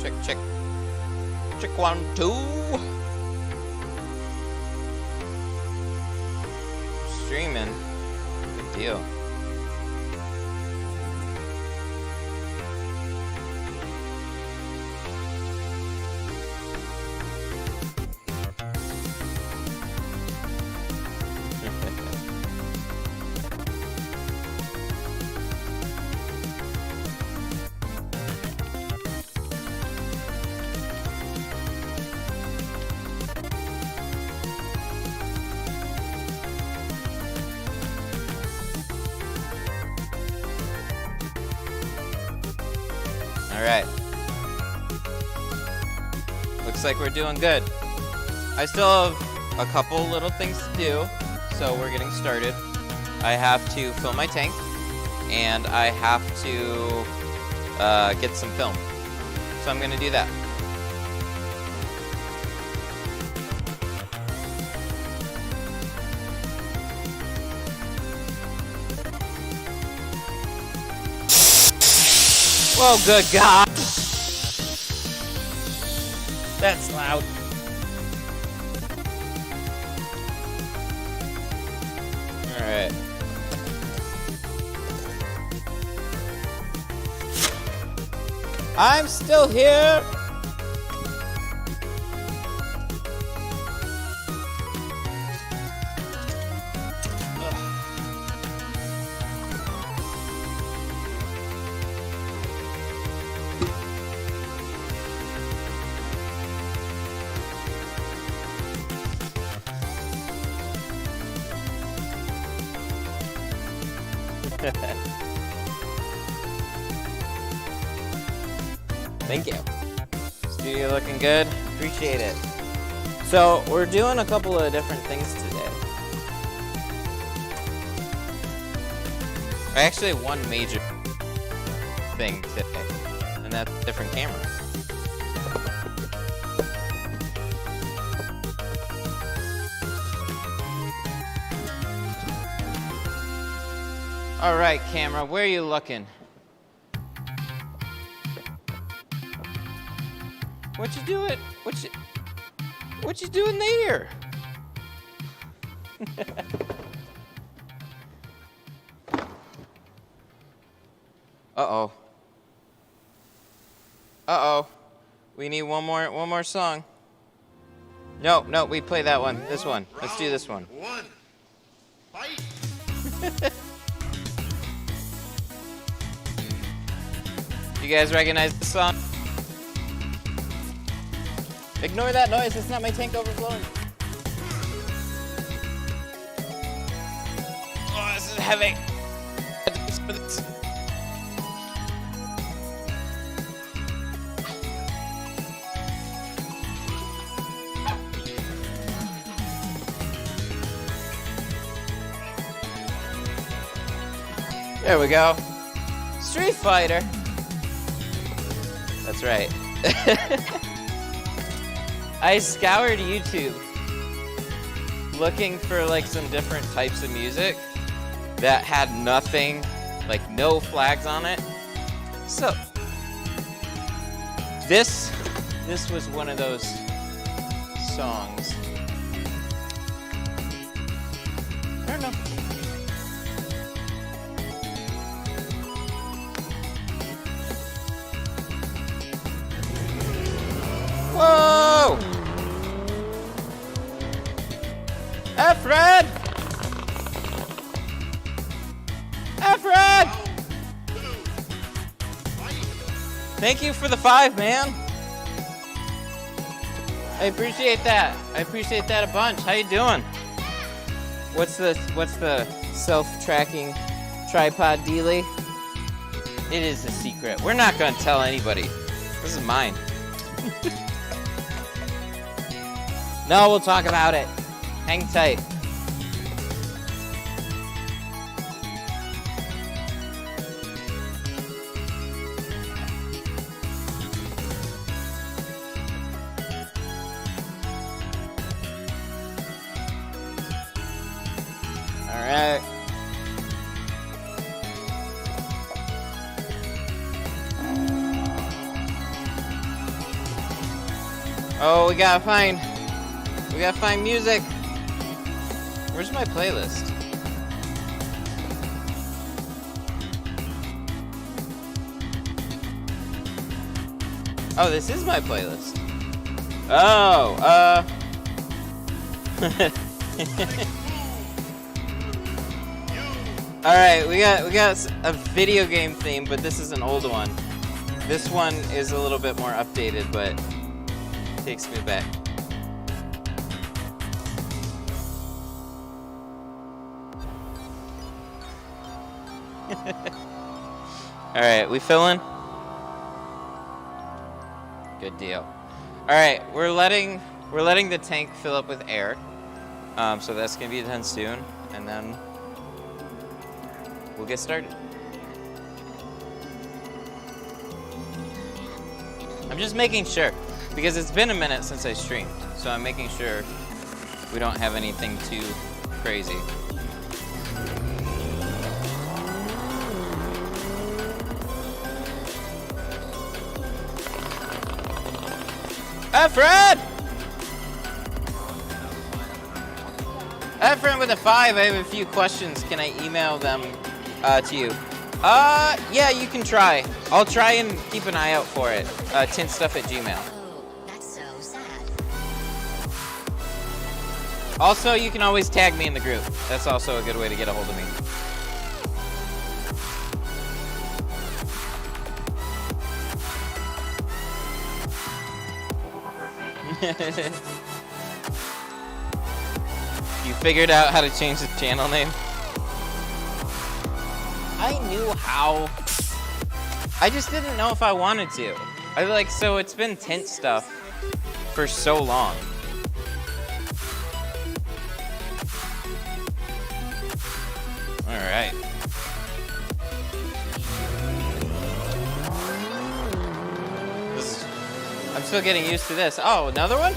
Check, check. Check 1, 2. Streaming. Good deal. Alright. Looks like we're doing good. I still have a couple little things to do, so we're getting started. I have to fill my tank, and I have to get some film. So I'm going to do that. Whoa, good God. That's loud. Alright. I'm still here. Thank you. Studio looking good. Appreciate it. So we're doing a couple of different things today. Actually, one major thing today, and that's a different camera. All right, camera, where are you looking? What you doing? What you doing there? Uh-oh. Uh-oh. We need one more song. No, we play that one. This one. Let's do this one. Fight. You guys recognize the song? Ignore that noise, it's not my tank overflowing. Oh, this is heavy. There we go. Street Fighter. That's right. I scoured YouTube looking for like some different types of music that had nothing, like no flags on it. So this was one of those songs. I don't know. Whoa! Fred! Fred! Thank you for the 5, man. I appreciate that. I appreciate that a bunch. How you doing? What's the self-tracking tripod dealie? It is a secret. We're not gonna tell anybody. This is mine. No, we'll talk about it. Hang tight. All right. Oh, we gotta find music. Where's my playlist? Oh, this is my playlist. Oh, all right, we got a video game theme, but this is an old one. This one is a little bit more updated, but takes me back. All right, we filling? Good deal. All right, we're letting the tank fill up with air. So that's gonna be done soon, and then we'll get started. I'm just making sure, because it's been a minute since I streamed, so I'm making sure we don't have anything too crazy. Efren! Efren with a 5, I have a few questions. Can I email them to you? Yeah, you can try. I'll try and keep an eye out for it. tintstuff@gmail. Oh, that's so sad. Also, you can always tag me in the group. That's also a good way to get a hold of me. You figured out how to change the channel name? I knew how. I just didn't know if I wanted to. So it's been tint stuff for so long. All right. I'm still getting used to this. Oh, another one?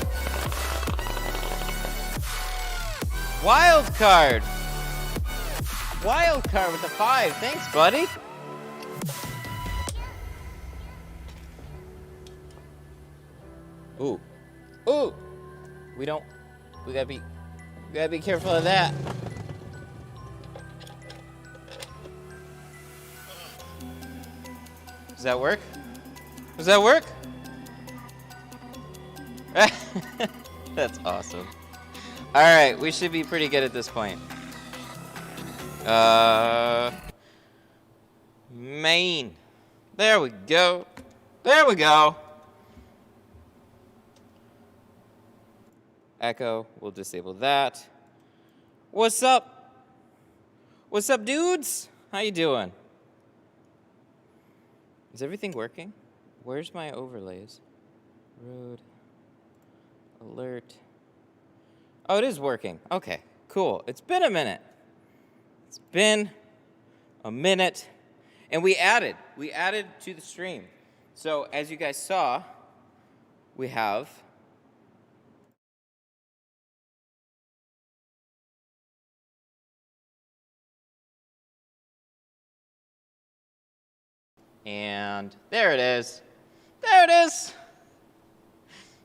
Wild card. Wild card with a 5. Thanks, buddy. Ooh. Ooh. We gotta be careful of that. Does that work? Does that work? That's awesome. All right, we should be pretty good at this point. Main. There we go. There we go. Echo, we'll disable that. What's up? What's up, dudes? How you doing? Is everything working? Where's my overlays? Road. Alert. Oh, it is working. Okay, cool. It's been a minute. It's been a minute. And we added to the stream. So as you guys saw, we have and there it is. There it is.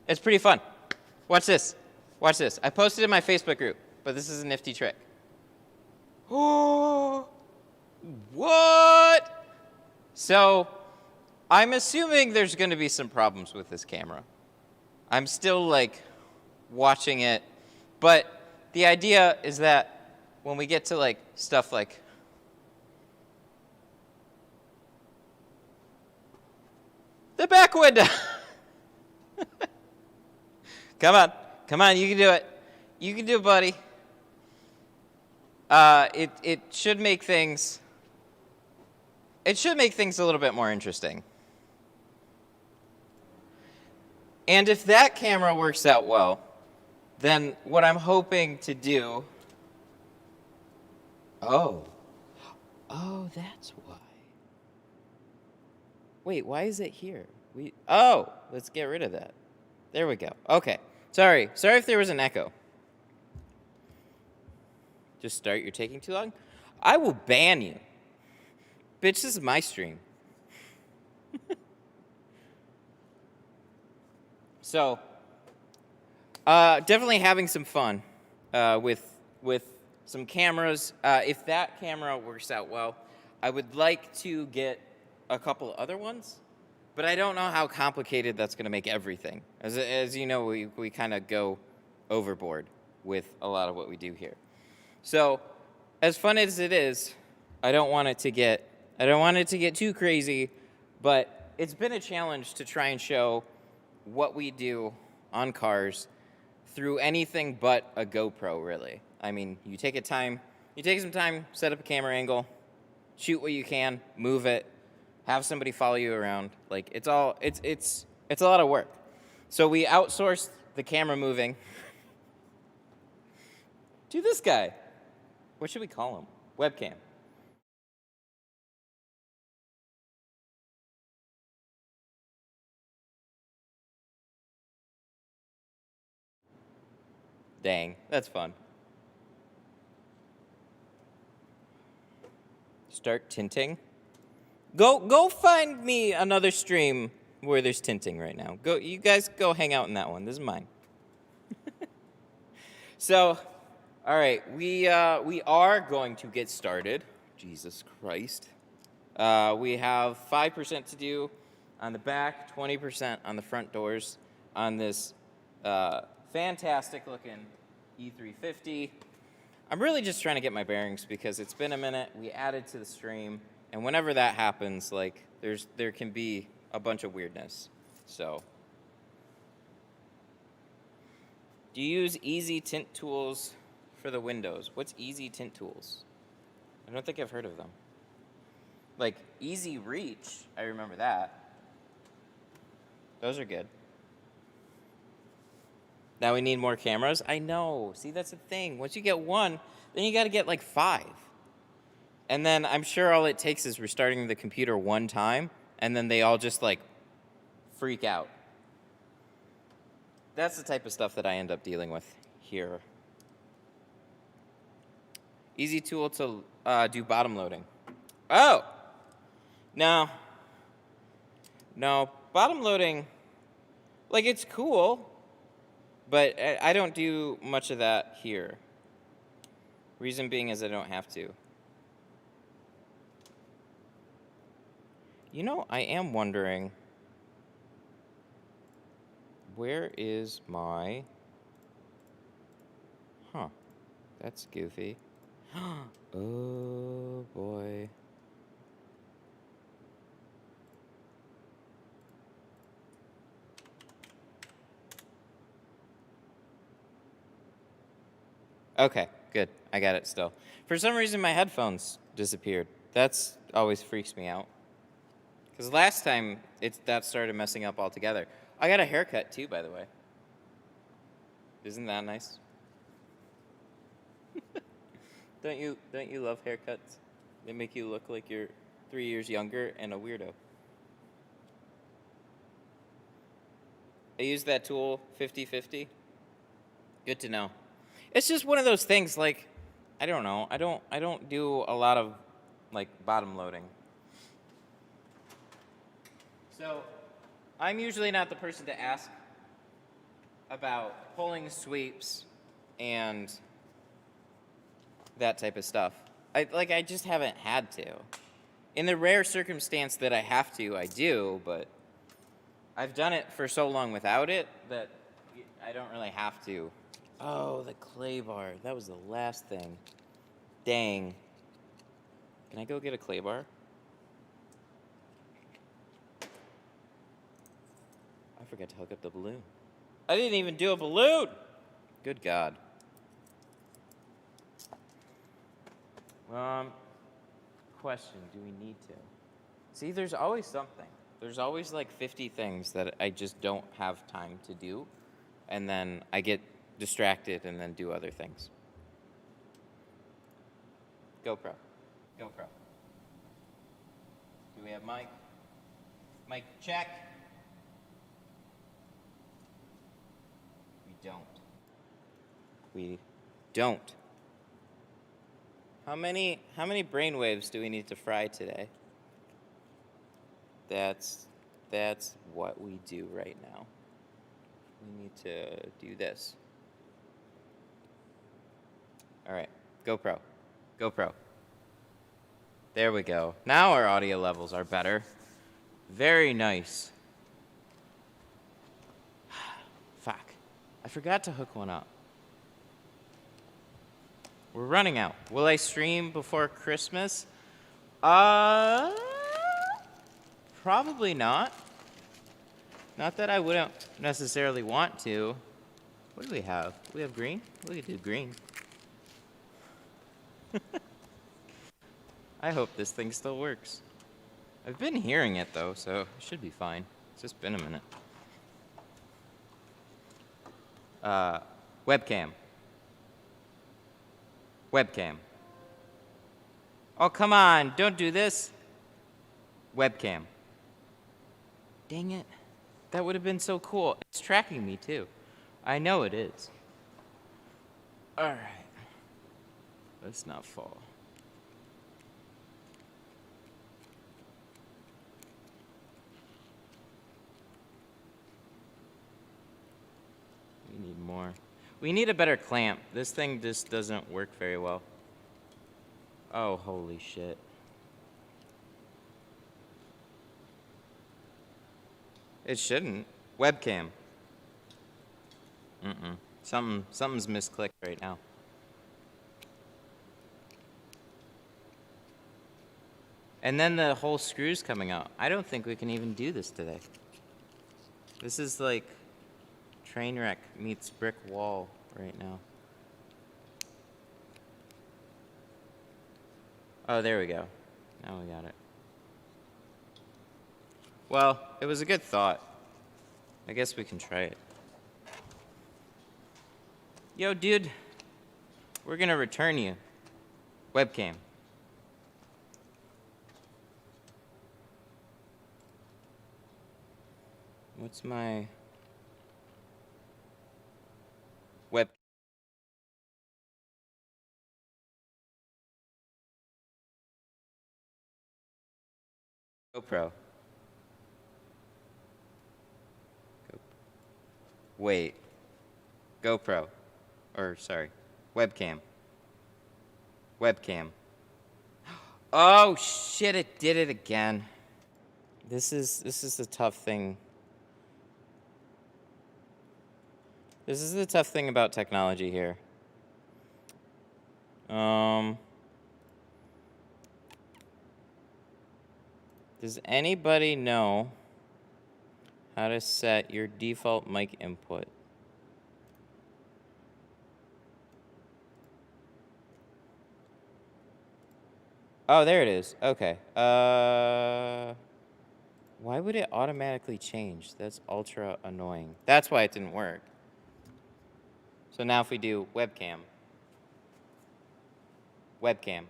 It's pretty fun. Watch this. Watch this. I posted in my Facebook group, but this is a nifty trick. Oh, what? So I'm assuming there's going to be some problems with this camera. I'm still watching it, but the idea is that when we get to stuff like the back window. Come on. Come on, you can do it. You can do it, buddy. It should make things a little bit more interesting. And if that camera works out well, then what I'm hoping to do. Oh, that's why. Wait, why is it here? Let's get rid of that. There we go. Okay. Sorry if there was an echo. Just start. You're taking too long. I will ban you. Bitch, this is my stream. So, Definitely having some fun with some cameras. If that camera works out well, I would like to get a couple other ones, but I don't know how complicated that's going to make everything. As you know, we kind of go overboard with a lot of what we do here. So, as fun as it is, I don't want it to get too crazy, but it's been a challenge to try and show what we do on cars through anything but a GoPro, really. I mean, you take some time, set up a camera angle, shoot what you can, move it, have somebody follow you around. Like, it's a lot of work. So we outsourced the camera moving to this guy. What should we call him? Webcam. Dang, that's fun. Start tinting. Go find me another stream where there's tinting right now. You guys go hang out in that one. This is mine. So, all right, we are going to get started. Jesus Christ. We have 5% to do on the back, 20% on the front doors on this fantastic looking E350. I'm really just trying to get my bearings because it's been a minute. We added to the stream, and whenever that happens, like there can be a bunch of weirdness. So, do you use easy tint tools for the windows? What's easy tint tools? I don't think I've heard of them. Like easy reach, I remember that. Those are good. Now we need more cameras? I know. See, that's the thing. Once you get one, then you got to get like 5. And then I'm sure all it takes is restarting the computer one time, and then they all just like freak out. That's the type of stuff that I end up dealing with here. Easy tool to do bottom loading. Oh! No, bottom loading, like it's cool, but I don't do much of that here. Reason being is I don't have to. You know, I am wondering, where is my, that's goofy. Oh boy. Okay, good. I got it still. For some reason, my headphones disappeared. That's always freaks me out. Because last time, that started messing up altogether. I got a haircut, too, by the way. Isn't that nice? Don't you love haircuts? They make you look like you're 3 years younger and a weirdo. I use that tool 50/50. Good to know. It's just one of those things, like, I don't know. I don't do a lot of, like, bottom loading. So, I'm usually not the person to ask about pulling sweeps and that type of stuff. I just haven't had to. In the rare circumstance that I have to, I do, but I've done it for so long without it that I don't really have to. Oh, the clay bar. That was the last thing. Dang. Can I go get a clay bar? I forgot to hook up the balloon. I didn't even do a balloon! Good God. Question, do we need to? See, there's always something. There's always like 50 things that I just don't have time to do, and then I get distracted and then do other things. GoPro. Do we have mic? Mic check. We don't. How many brainwaves do we need to fry today? That's what we do right now. we need to do this. All right, GoPro. GoPro. There we go. Now our audio levels are better. Very nice. Fuck. I forgot to hook one up. We're running out. Will I stream before Christmas? Probably not. Not that I wouldn't necessarily want to. What do we have? We have green? We could do green. I hope this thing still works. I've been hearing it though, so it should be fine. It's just been a minute. Webcam. Webcam. Oh, come on, don't do this. Webcam. Dang it. That would have been so cool. It's tracking me too. I know it is. All right. Let's not fall. We need more. We need a better clamp. This thing just doesn't work very well. Oh, holy shit. It shouldn't. Webcam. Something's misclicked right now. And then the whole screw's coming out. I don't think we can even do this today. This is like train wreck meets brick wall right now. Oh, there we go. Now we got it. Well, it was a good thought. I guess we can try it. Yo, dude. We're gonna return you. Webcam. What's my web? GoPro. Wait. GoPro. Or, sorry. Webcam. Webcam. Oh, shit, it did it again. This is the tough thing. This is the tough thing about technology here. Does anybody know how to set your default mic input? Oh, there it is. Okay. Why would it automatically change? That's ultra annoying. That's why it didn't work. So now if we do webcam. Webcam.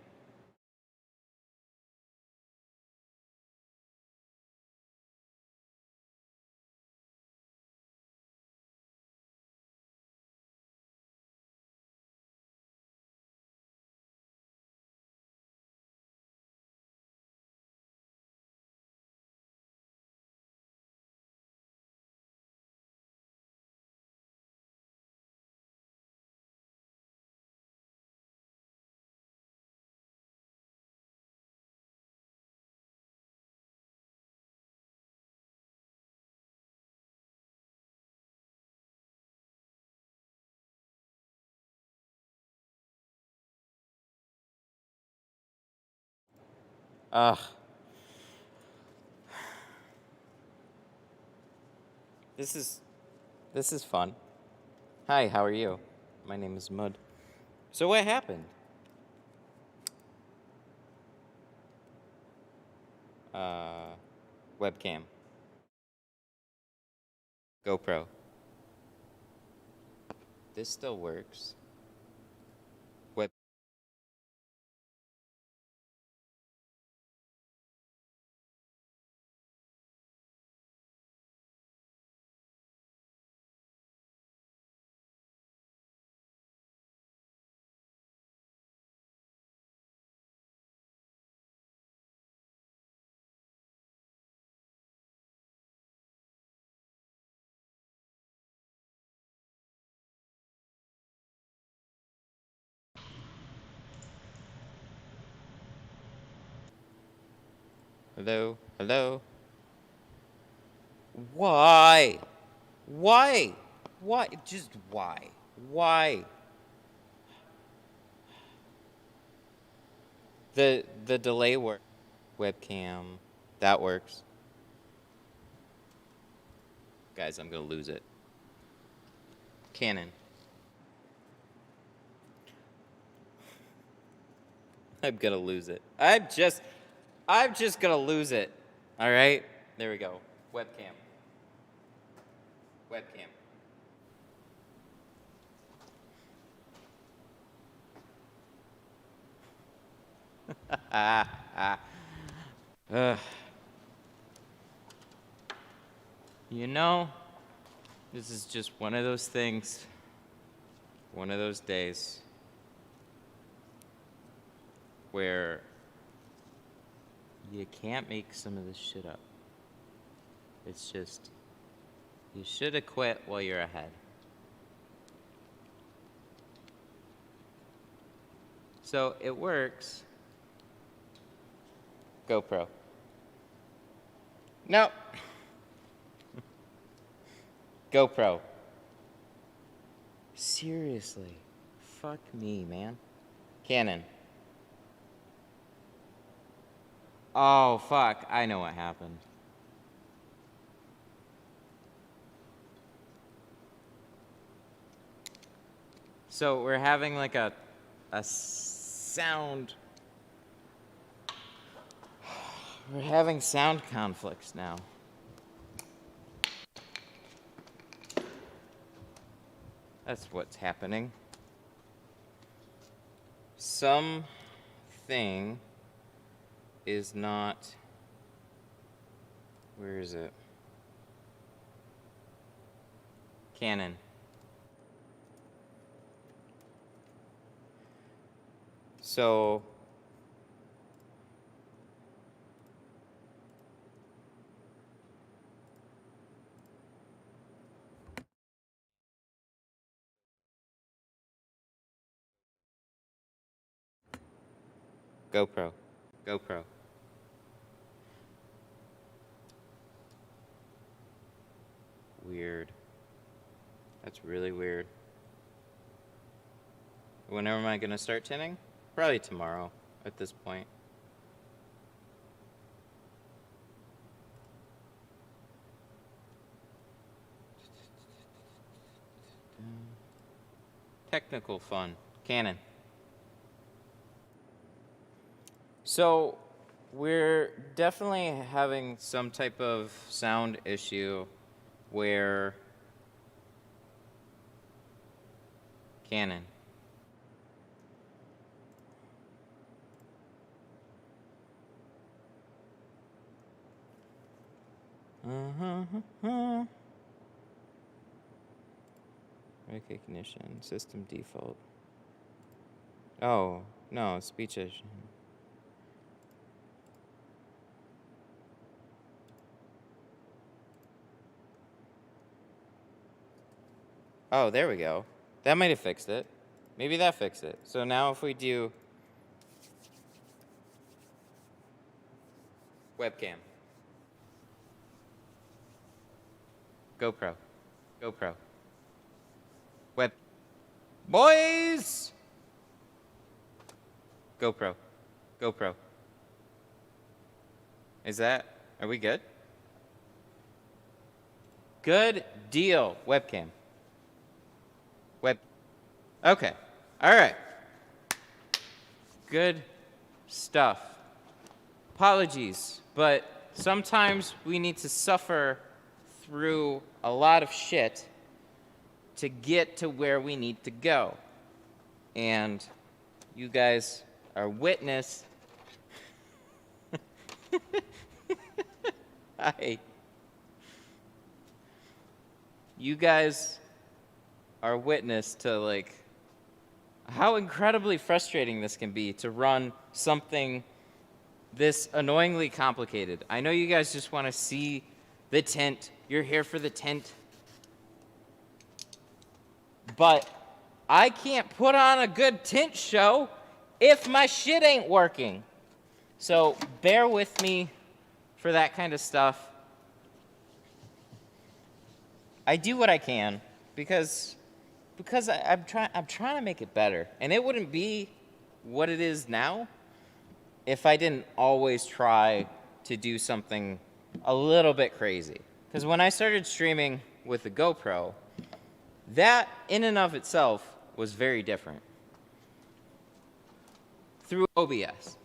Ugh. This is fun. Hi, how are you? My name is Mud. So what happened? Webcam. GoPro. This still works. Web. Hello? Hello? Why? Why? Why? Just why? Why? The delay work. Webcam. That works. Guys, I'm gonna lose it. Canon. I'm gonna lose it. I'm just gonna lose it. All right? There we go. Webcam. Webcam. You know, this is just one of those things, one of those days where you can't make some of this shit up. It's just, you should have quit while you're ahead. So it works. GoPro. No. GoPro. Seriously. Fuck me, man. Canon. Oh, fuck. I know what happened. So we're having like a sound. We're having sound conflicts now. That's what's happening. Something is not. Where is it? Canon. So GoPro. GoPro. Weird. That's really weird. Whenever am I gonna start tinting? Probably tomorrow at this point. Technical fun. Canon. So we're definitely having some type of sound issue where Canon. Recognition, system default. Oh, no, speech engine. Oh, there we go. That might have fixed it. Maybe that fixed it. So now if we do webcam. GoPro. GoPro. Web. Boys! GoPro. GoPro. Is that, are we good? Good deal. Webcam. Web. Okay. All right. Good stuff. Apologies, but sometimes we need to suffer through a lot of shit to get to where we need to go. And you guys are witness. Hi. You guys are witness to like how incredibly frustrating this can be to run something this annoyingly complicated. I know you guys just want to see the tint. You're here for the tint. But I can't put on a good tint show if my shit ain't working. So bear with me for that kind of stuff, I do what I can because I'm trying to make it better. And it wouldn't be what it is now if I didn't always try to do something a little bit crazy. Because when I started streaming with the GoPro, that in and of itself was very different. Through OBS.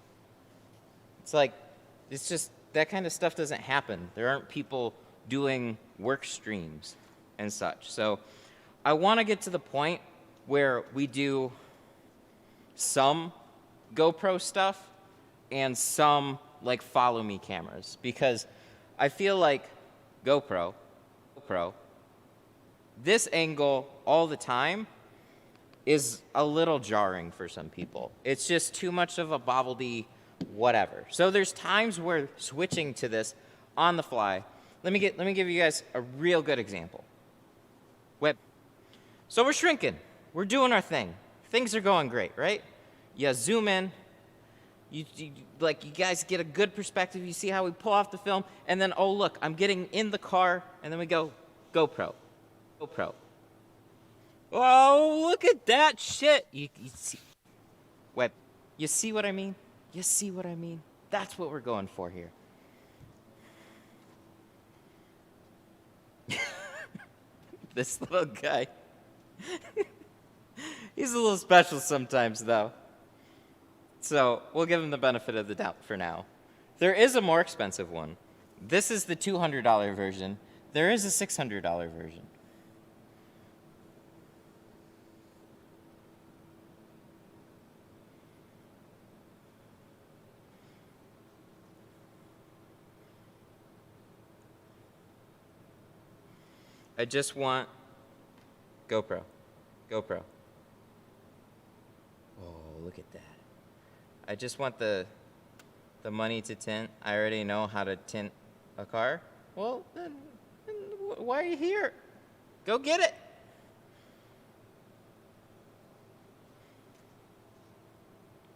It's just, that kind of stuff doesn't happen. There aren't people doing work streams and such. So I want to get to the point where we do some GoPro stuff and some like follow me cameras, because I feel like GoPro, this angle all the time is a little jarring for some people. It's just too much of a bobbledy whatever. So there's times where switching to this on the fly. Let me give you guys a real good example. So we're shrinking. We're doing our thing. Things are going great, right? You zoom in. You guys get a good perspective. You see how we pull off the film, and then, oh, look, I'm getting in the car, and then we go, GoPro. Oh, look at that shit. You see, you see what I mean? You see what I mean? That's what we're going for here. This little guy. He's a little special sometimes, though. So we'll give him the benefit of the doubt for now. There is a more expensive one. This is the $200 version. There is a $600 version. I just want GoPro. Oh, look at that. I just want the money to tint. I already know how to tint a car. Well, then why are you here? Go get it.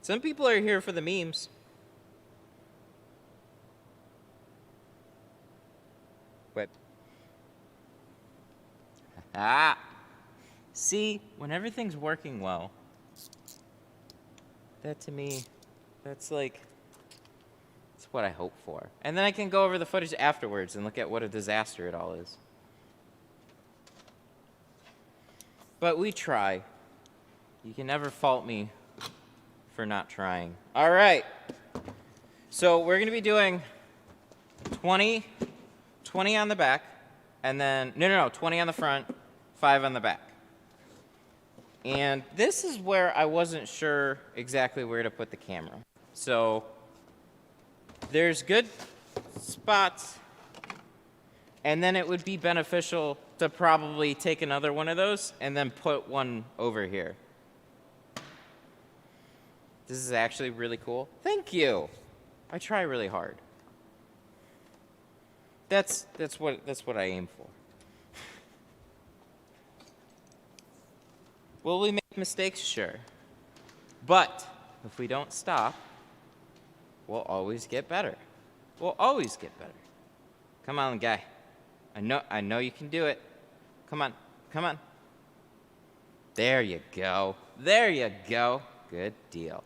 Some people are here for the memes. See, when everything's working well, that to me, that's what I hope for. And then I can go over the footage afterwards and look at what a disaster it all is. But we try. You can never fault me for not trying. All right. So we're going to be doing 20 on the back, and then, no, 20 on the front, 5 on the back. And this is where I wasn't sure exactly where to put the camera. So there's good spots, and then it would be beneficial to probably take another one of those and then put one over here. This is actually really cool. Thank you. I try really hard. That's what I aim for. Will we make mistakes? Sure. But if we don't stop, we'll always get better. We'll always get better. Come on, guy. I know you can do it. Come on. There you go. Good deal.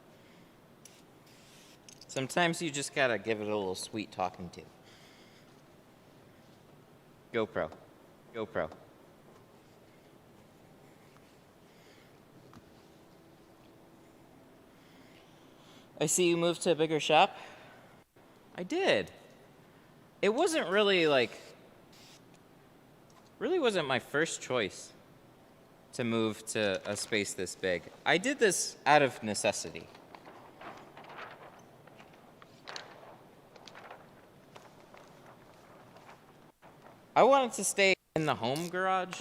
Sometimes you just gotta give it a little sweet talking to. GoPro. I see you moved to a bigger shop. I did. It wasn't really wasn't my first choice to move to a space this big. I did this out of necessity. I wanted to stay in the home garage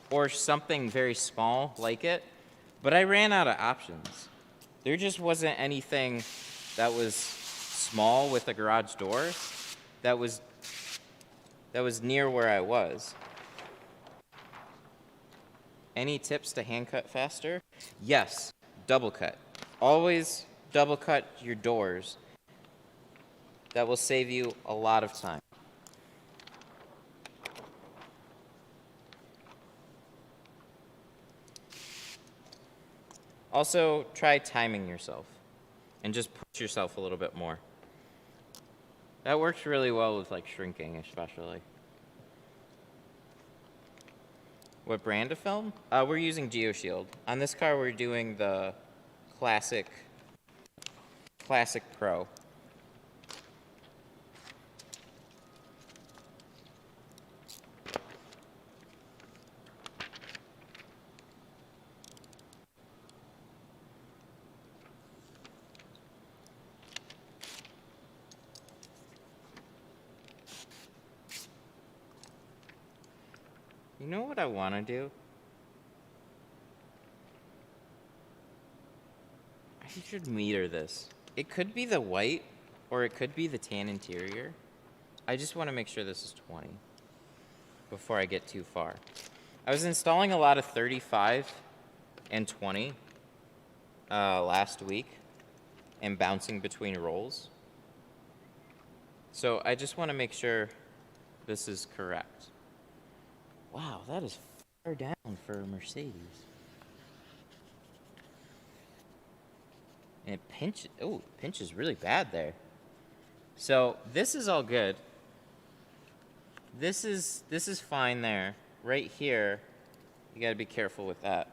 or something very small like it, but I ran out of options. There just wasn't anything that was small with a garage door that was near where I was. Any tips to hand cut faster? Yes, double cut. Always double cut your doors. that will save you a lot of time. Also, try timing yourself and just push yourself a little bit more. That works really well with like shrinking, especially. What brand of film? We're using GeoShield. On this car, we're doing the Classic Pro. You know what I want to do? I should meter this. It could be the white, or it could be the tan interior. I just want to make sure this is 20 before I get too far. I was installing a lot of 35 and 20 last week and bouncing between rolls. So I just want to make sure this is correct. Wow, that is far down for a Mercedes. And it pinches, oh, pinches really bad there. So this is all good. This is fine there. Right here, you gotta be careful with that.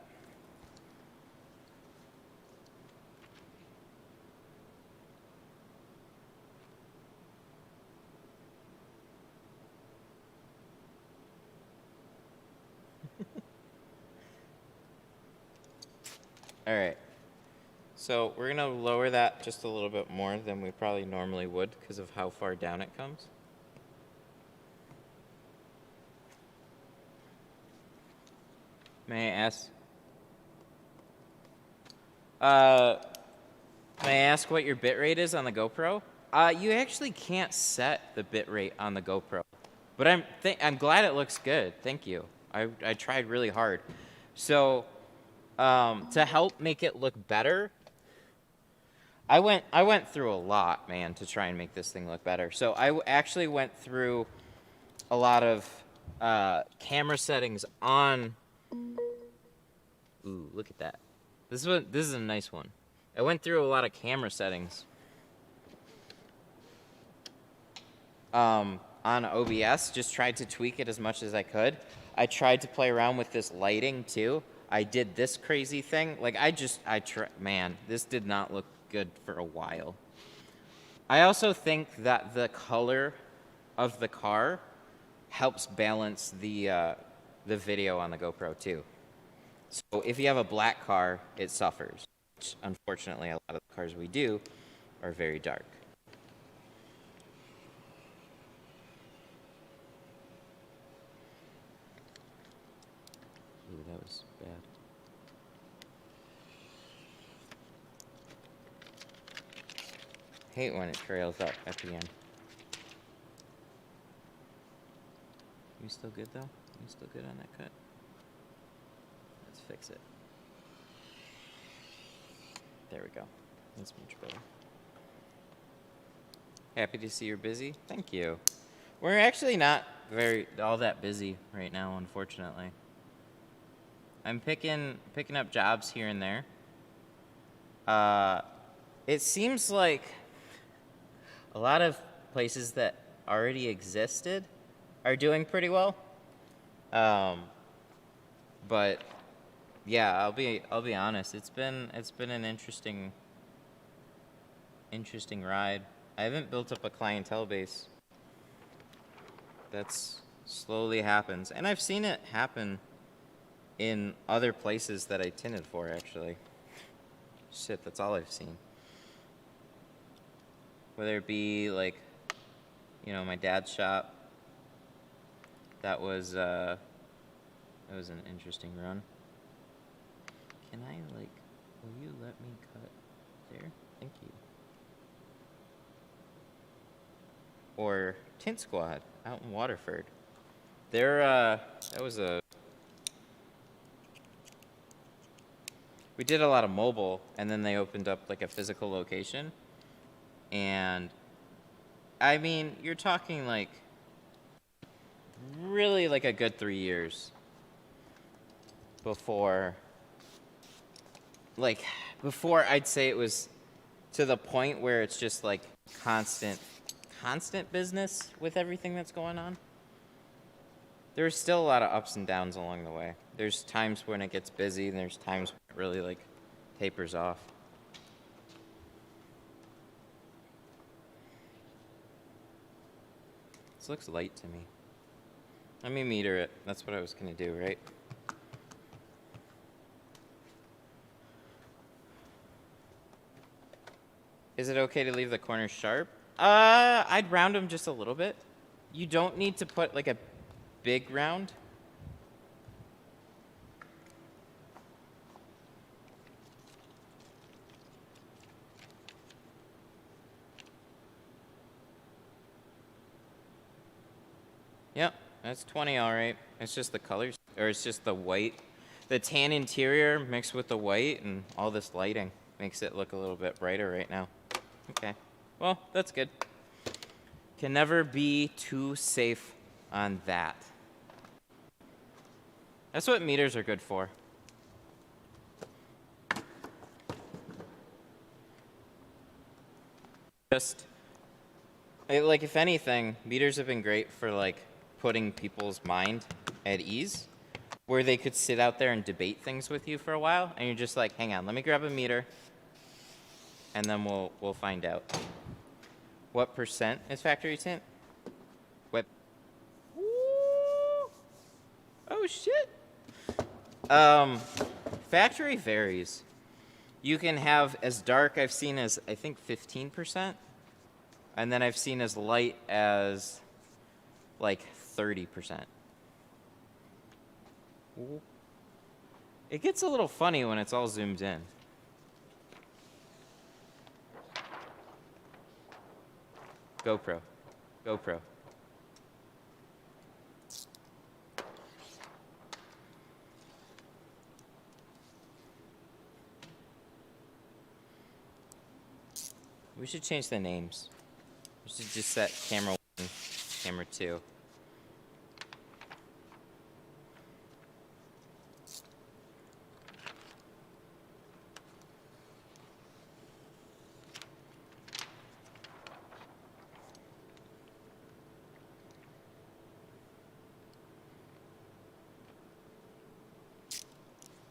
All right, so we're gonna lower that just a little bit more than we probably normally would because of how far down it comes. May I ask what your bit rate is on the GoPro? You actually can't set the bit rate on the GoPro, but I'm glad it looks good. Thank you. I tried really hard. So to help make it look better, I went through a lot, man, to try and make this thing look better. So I actually went through a lot of camera settings on. Ooh, look at that. This is a nice one. I went through a lot of camera settings on OBS, just tried to tweak it as much as I could. I tried to play around with this lighting too. I did this crazy thing. Like man, this did not look good for a while. I also think that the color of the car helps balance the video on the GoPro too. So if you have a black car, it suffers. Which, unfortunately, a lot of the cars we do are very dark. Ooh, that was bad. Hate when it trails up at the end. You still good though? You still good on that cut? Let's fix it. There we go. That's much better. Happy to see you're busy. Thank you. We're actually not all that busy right now, unfortunately. I'm picking up jobs here and there. It seems like a lot of places that already existed are doing pretty well. But yeah, I'll be honest. It's been an interesting ride. I haven't built up a clientele base. That's slowly happens, and I've seen it happen in other places that I tinted for. Actually, shit, that's all I've seen. Whether it be like, you know, my dad's shop. That was an interesting run. Can I, like, will you let me cut there? Thank you. Or Tint Squad out in Waterford. That was we did a lot of mobile, and then they opened up like a physical location, and I mean, you're talking like really like a good 3 years before, like, before I'd say it was to the point where it's just like constant business with everything that's going on. There's still a lot of ups and downs along the way. There's times when it gets busy, and there's times when it really like tapers off. This looks light to me. Let me meter it. That's what I was gonna do, right? Is it okay to leave the corners sharp? I'd round them just a little bit. You don't need to put like a big round. Yep, that's 20 all right. It's just the colors, or it's just the white. The tan interior mixed with the white and all this lighting makes it look a little bit brighter right now. Okay, well, that's good. Can never be too safe on that. That's what meters are good for. Just, like, if anything, meters have been great for, like, putting people's mind at ease, where they could sit out there and debate things with you for a while, and you're just like, hang on, let me grab a meter, and then we'll find out. What percent is factory tint? What? Ooh. Oh shit. Factory varies. You can have as dark, I've seen as I think 15%, and then I've seen as light as like 30%. Ooh. It gets a little funny when it's all zoomed in. GoPro. GoPro. We should change the names. We should just set camera 1, camera 2.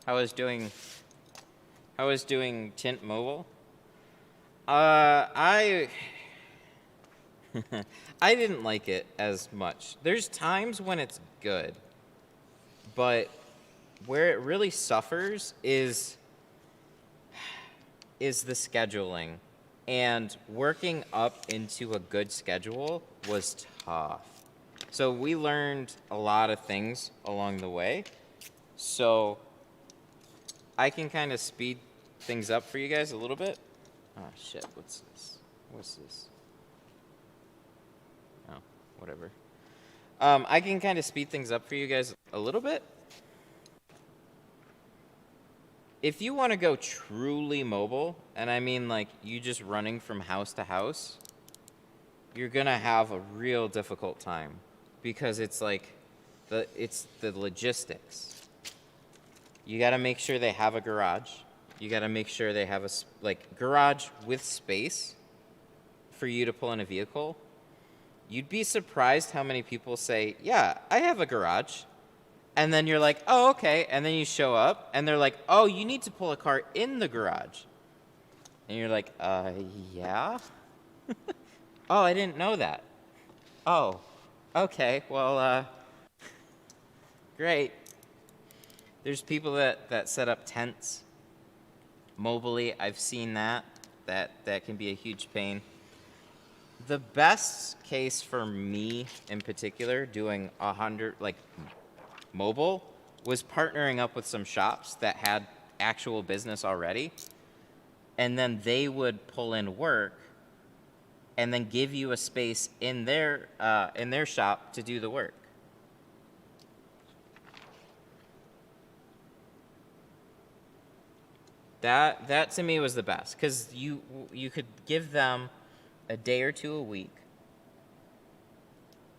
How was doing Tint Mobile? I I didn't like it as much. There's times when it's good, but where it really suffers is the scheduling, and working up into a good schedule was tough. So we learned a lot of things along the way. So I can kind of speed things up for you guys a little bit. Oh shit, what's this? What's this? Oh, whatever. I can kind of speed things up for you guys a little bit. If you want to go truly mobile, and I mean like you just running from house to house, you're gonna have a real difficult time, because it's like it's the logistics. You got to make sure they have a garage. You got to make sure they have a garage with space for you to pull in a vehicle. You'd be surprised how many people say, "Yeah, I have a garage." And then you're like, "Oh, okay." And then you show up and they're like, "Oh, you need to pull a car in the garage." And you're like, yeah? Oh, I didn't know that. Oh, okay. Well, great. There's people that set up tents mobily. I've seen that. That can be a huge pain. The best case for me in particular, doing 100 mobile, was partnering up with some shops that had actual business already, and then they would pull in work and then give you a space in their shop to do the work. That to me was the best, because you could give them a day or two a week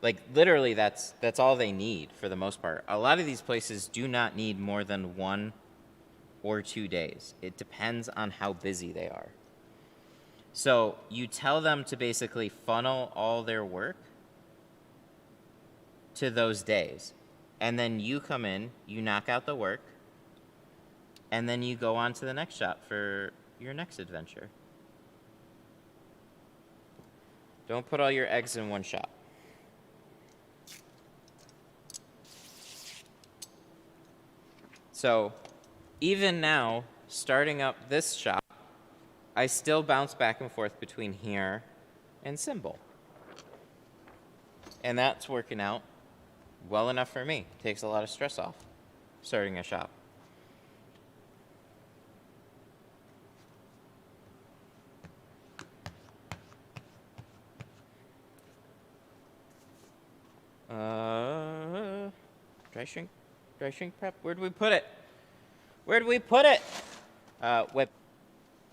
Like literally that's all they need for the most part. A lot of these places do not need more than 1 or 2 days. It depends on how busy they are. So you tell them to basically funnel all their work to those days. And then you come in, you knock out the work, and then you go on to the next shop for your next adventure. Don't put all your eggs in one shop. So even now, starting up this shop, I still bounce back and forth between here and Symbol. And that's working out well enough for me. Takes a lot of stress off starting a shop. Dry shrink prep. Where'd we put it? Where'd we put it?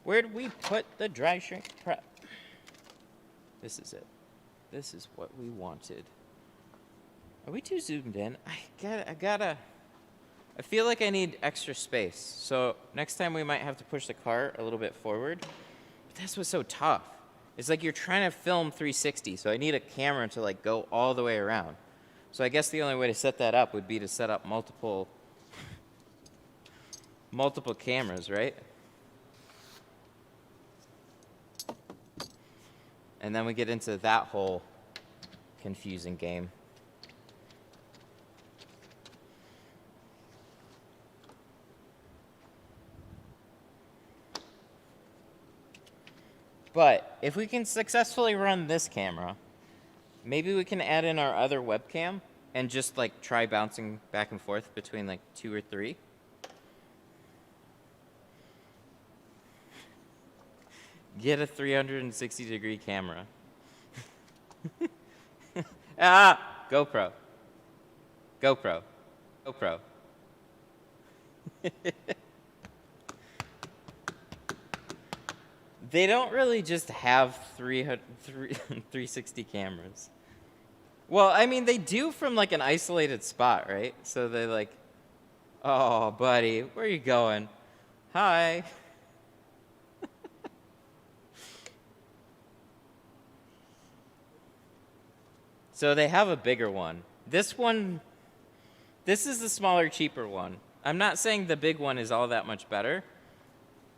Where'd we put the dry shrink prep? This is it. This is what we wanted. Are we too zoomed in? I feel like I need extra space. So next time we might have to push the car a little bit forward. But that's what's so tough. It's like you're trying to film 360, so I need a camera to like go all the way around. So I guess the only way to set that up would be to set up multiple cameras, right? And then we get into that whole confusing game. But if we can successfully run this camera, maybe we can add in our other webcam and just like try bouncing back and forth between like 2 or 3. Get a 360-degree camera. GoPro. They don't really just have 360 cameras. Well, I mean, they do from like an isolated spot, right? So they like, oh, buddy, where are you going? Hi. So they have a bigger one. This is the smaller, cheaper one. I'm not saying the big one is all that much better,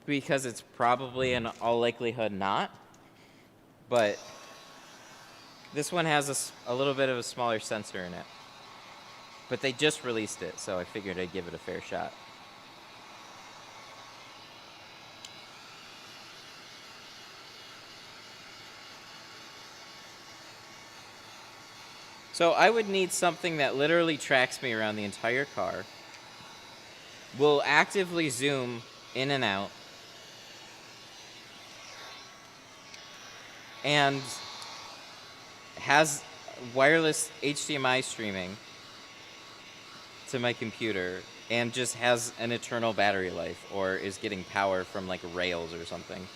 because it's probably in all likelihood not. But this one has a little bit of a smaller sensor in it. But they just released it, so I figured I'd give it a fair shot. So I would need something that literally tracks me around the entire car, will actively zoom in and out, and has wireless HDMI streaming to my computer, and just has an eternal battery life, or is getting power from like rails or something.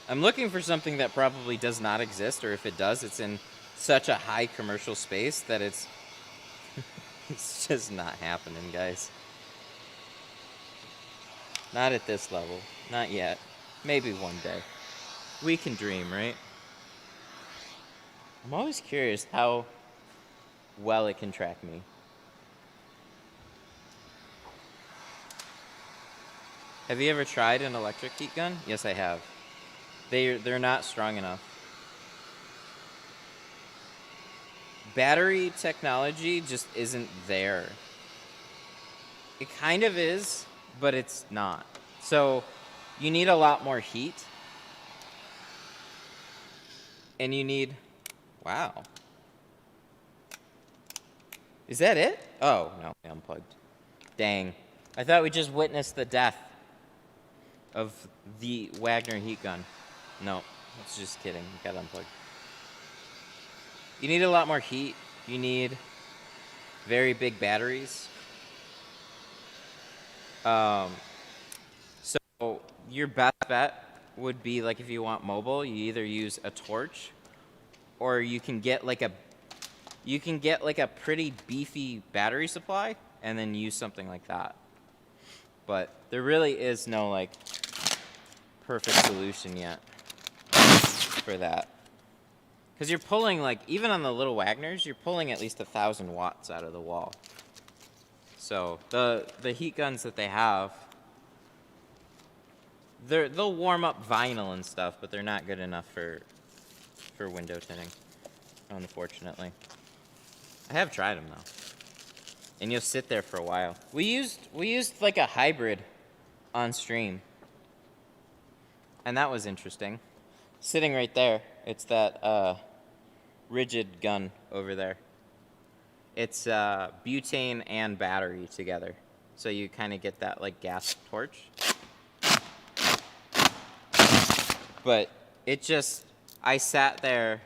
I'm looking for something that probably does not exist, or if it does, it's in such a high commercial space that it's it's just not happening, guys. Not at this level. Not yet. Maybe one day. We can dream, right? I'm always curious how well it can track me. Have you ever tried an electric heat gun? Yes, I have. They're not strong enough. Battery technology just isn't there. It kind of is, but it's not. So you need a lot more heat. And you need... Wow. Is that it? Oh, no, I unplugged. Dang. I thought we just witnessed the death of the Wagner heat gun. No, that's just kidding. It got unplugged. You need a lot more heat. You need very big batteries. So your best bet would be, like, if you want mobile, you either use a torch, or you can get like You can get like a pretty beefy battery supply and then use something like that. But there really is no like perfect solution yet for that. Because you're pulling, like, even on the little Wagners, you're pulling at least 1,000 watts out of the wall. So the heat guns that they have, they'll warm up vinyl and stuff, but they're not good enough for window tinting, unfortunately. I have tried them though, and you'll sit there for a while. We used like a hybrid on stream, and that was interesting. Sitting right there, it's that rigid gun over there. It's butane and battery together, so you kind of get that like gas torch. But it just, I sat there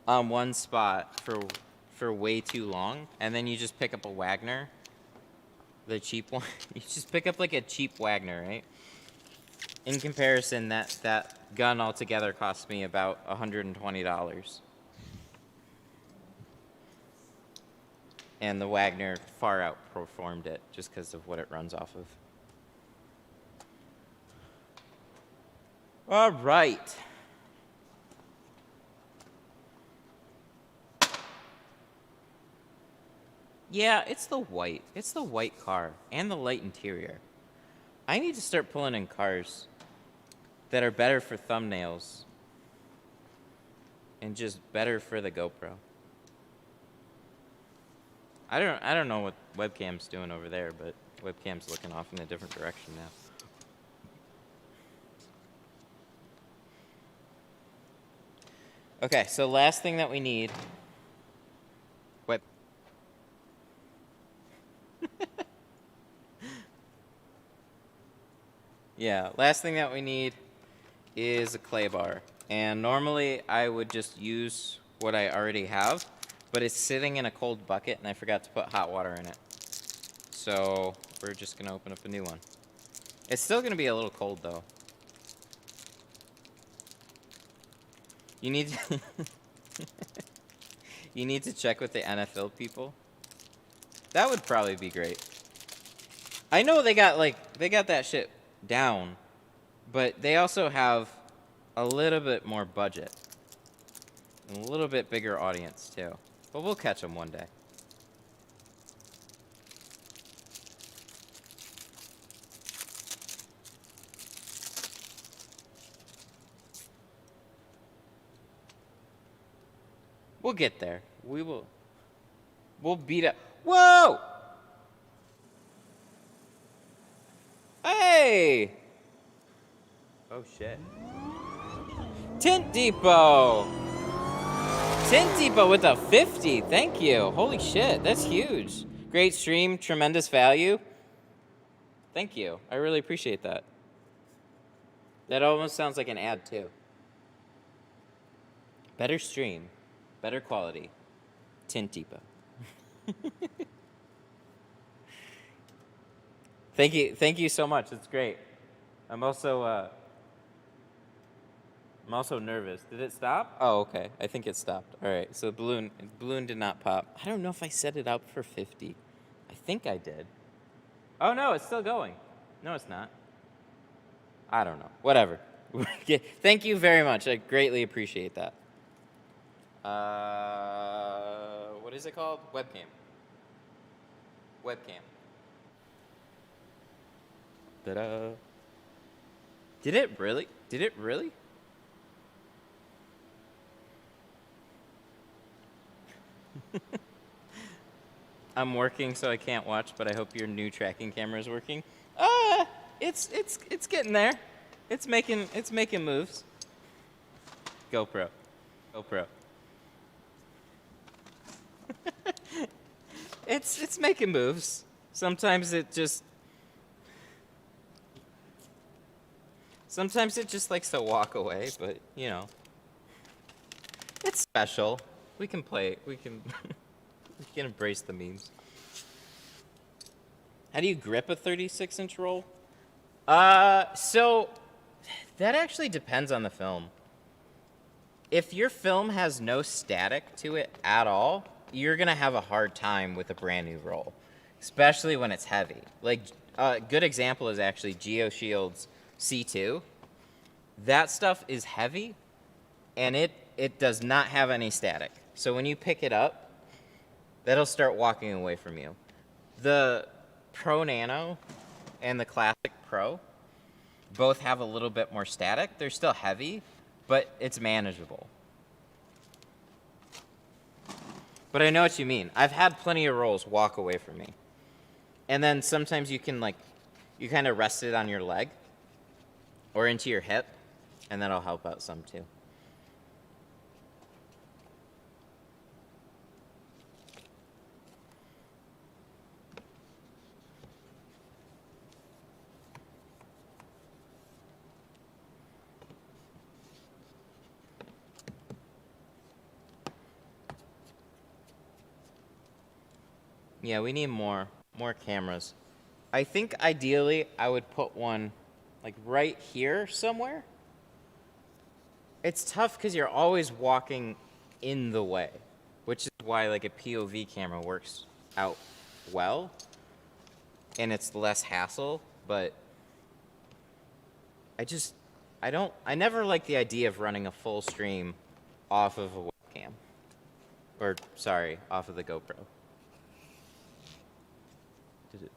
on one spot for way too long, and then you just pick up a Wagner, the cheap one. You just pick up like a cheap Wagner, right? In comparison, that gun altogether cost me about $120. And the Wagner far outperformed it just because of what it runs off of. All right. Yeah, it's the white. It's the white car and the light interior. I need to start pulling in cars that are better for thumbnails and just better for the GoPro. I don't know what webcam's doing over there, but webcam's looking off in a different direction now. Okay, so last thing that we need. Web. Yeah, last thing that we need is a clay bar. And normally I would just use what I already have, but it's sitting in a cold bucket and I forgot to put hot water in it. So we're just gonna open up a new one. It's still gonna be a little cold though. You need to you need to check with the NFL people. That would probably be great. I know they got that shit down, but they also have a little bit more budget and a little bit bigger audience too. But we'll catch them one day. We'll get there. We will. We'll beat up. Whoa! Hey! Oh shit. Tint Depot! Tint Depot with a 50. Thank you. Holy shit, that's huge. Great stream, tremendous value. Thank you. I really appreciate that. That almost sounds like an ad too. Better stream, better quality. Tint Depot. Thank you so much. It's great. I'm also nervous. Did it stop? Oh, okay. I think it stopped. All right. So the balloon did not pop. I don't know if I set it up for 50. I think I did. Oh no, it's still going. No, it's not. I don't know. Whatever. Thank you very much. I greatly appreciate that. What is it called? Webcam. Webcam. Ta-da. Did it really? Did it really? I'm working, so I can't watch, but I hope your new tracking camera is working. It's getting there. It's making moves. GoPro. It's making moves. Sometimes it just likes to walk away, but you know, it's special. We can play. We can embrace the memes. How do you grip a 36-inch roll? So that actually depends on the film. if your film has no static to it at all, you're gonna have a hard time with a brand new roll, especially when it's heavy. Like a good example is actually GeoShield's C2. That stuff is heavy, and it does not have any static. So when you pick it up, that'll start walking away from you. The Pro Nano and the Classic Pro both have a little bit more static. They're still heavy, but it's manageable. But I know what you mean. I've had plenty of rolls walk away from me. And then sometimes you can, like, you kind of rest it on your leg or into your hip, and that'll help out some too. Yeah, we need more cameras. I think ideally I would put one like right here somewhere. It's tough because you're always walking in the way, which is why like a POV camera works out well and it's less hassle, but I never like the idea of running a full stream off of a webcam. Or sorry, off of the GoPro. Did it?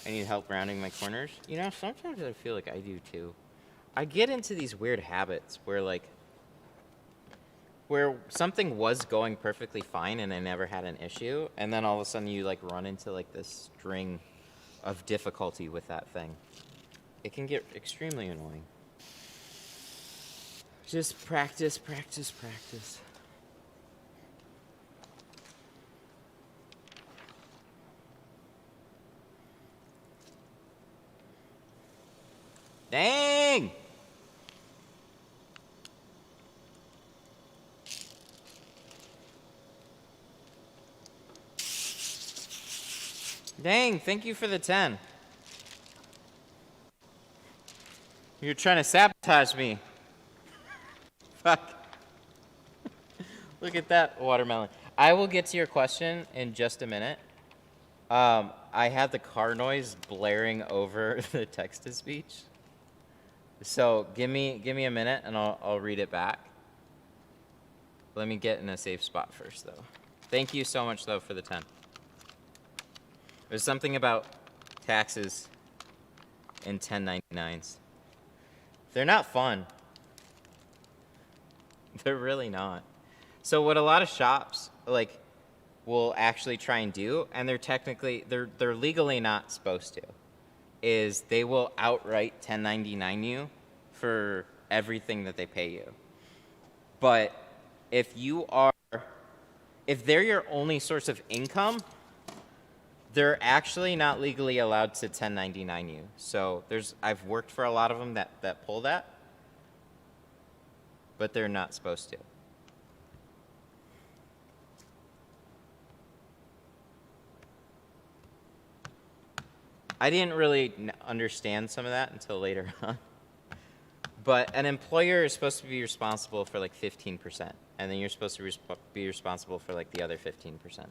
I need help rounding my corners. You know, sometimes I feel like I do too. I get into these weird habits where something was going perfectly fine and I never had an issue, and then all of a sudden you like run into like this string of difficulty with that thing. It can get extremely annoying. Just practice, practice, practice. Dang! Dang, thank you for the 10. You're trying to sabotage me. Fuck. Look at that watermelon. I will get to your question in just a minute. I had the car noise blaring over the text-to-speech. So give me a minute and I'll read it back. Let me get in a safe spot first though. Thank you so much though for the 10. There's something about taxes and 1099s. They're not fun. They're really not. So what a lot of shops like will actually try and do, and they're legally not supposed to, is they will outright 1099 you for everything that they pay you. But if they're your only source of income, they're actually not legally allowed to 1099 you. So I've worked for a lot of them that pull that, but they're not supposed to. I didn't really understand some of that until later on. But an employer is supposed to be responsible for like 15%, and then you're supposed to be responsible for like the other 15%.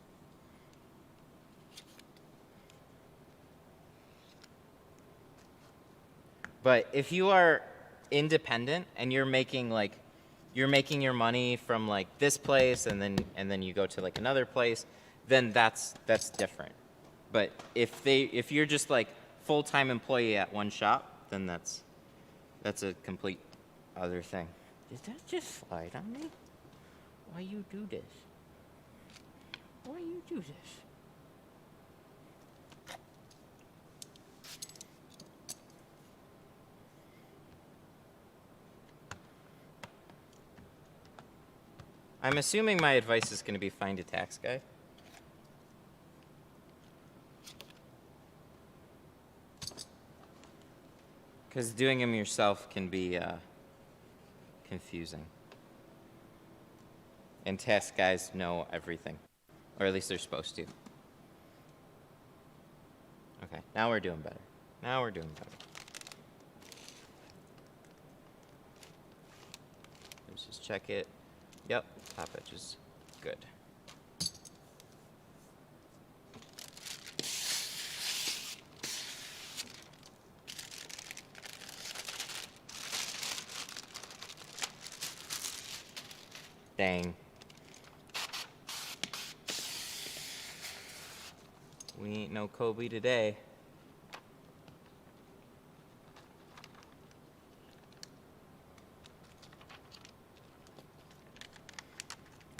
But if you are independent and you're making your money from like this place and then you go to like another place, then that's different. But if you're just like full-time employee at one shop, then that's a complete other thing. Did that just slide on me? Why you do this? Why you do this? I'm assuming my advice is going to be find a tax guy. Because doing them yourself can be confusing. And tax guys know everything. Or at least they're supposed to. Okay, now we're doing better. Now we're doing better. Let's just check it. Yep, top edge is good. Dang. We ain't no Kobe today.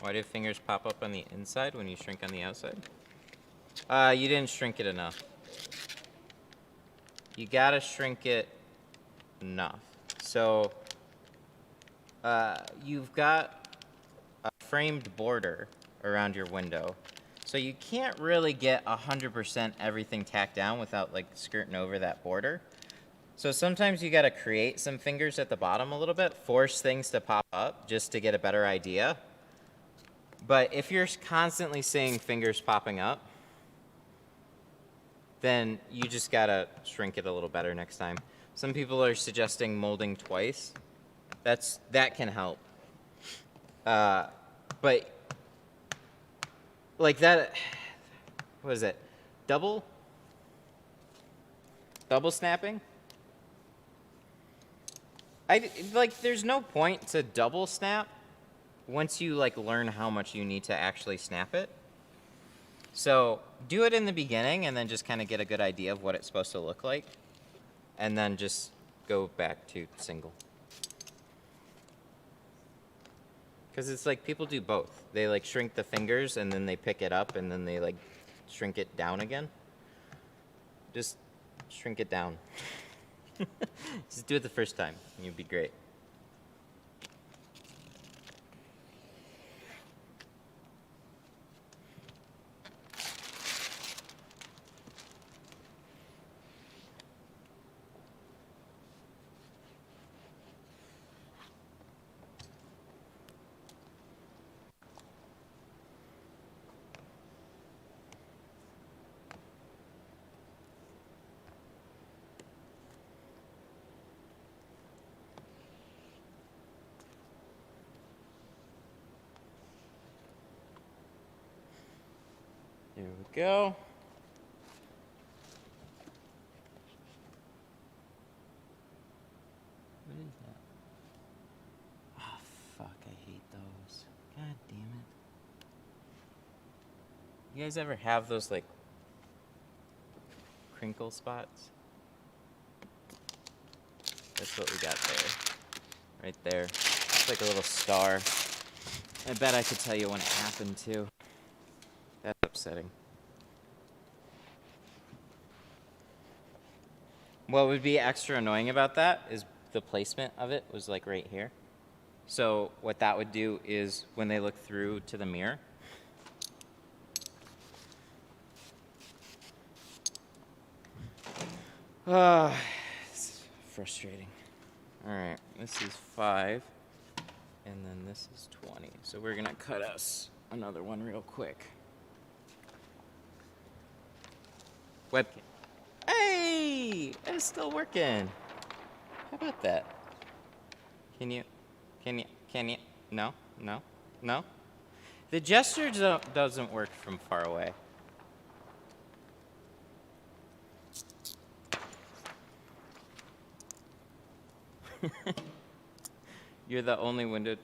Why do fingers pop up on the inside when you shrink on the outside? You didn't shrink it enough. You gotta shrink it enough. So, you've got a framed border around your window. So you can't really get 100% everything tacked down without like skirting over that border. So sometimes you gotta create some fingers at the bottom a little bit, force things to pop up just to get a better idea. But if you're constantly seeing fingers popping up, then you just gotta shrink it a little better next time. Some people are suggesting molding twice. That can help. But like that, what is it? Double snapping? There's no point to double snap once you like learn how much you need to actually snap it. So do it in the beginning and then just kind of get a good idea of what it's supposed to look like. And then just go back to single. Because it's like people do both. They like shrink the fingers and then they pick it up and then they like shrink it down again. Just shrink it down. Just do it the first time and you'll be great. There we go. What is that? Oh, fuck, I hate those. God damn it. You guys ever have those, like, crinkle spots? That's what we got there. Right there. It's like a little star. I bet I could tell you when it happened, too. That's upsetting. What would be extra annoying about that is the placement of it was like right here. So what that would do is when they look through to the mirror, it's frustrating. All right, this is 5, and then this is 20. So we're gonna cut us another one real quick. Webcam. Hey, it's still working. How about that? Can you? No. The gesture doesn't work from far away. You're the only window.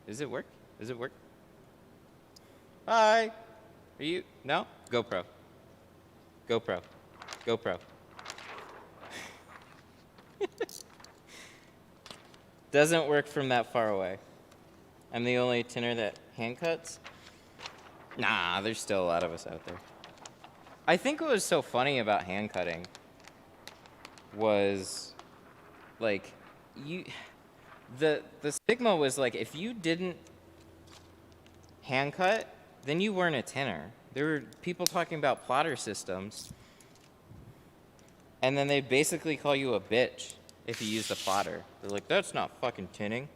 Is it work? Hi. Are you? No? GoPro. Doesn't work from that far away. I'm the only tinner that hand cuts. Nah, there's still a lot of us out there. I think what was so funny about hand cutting was like the stigma was like if you didn't hand cut, then you weren't a tinner. There were people talking about plotter systems, and then they'd basically call you a bitch if you used a plotter. They're like, that's not fucking tinning.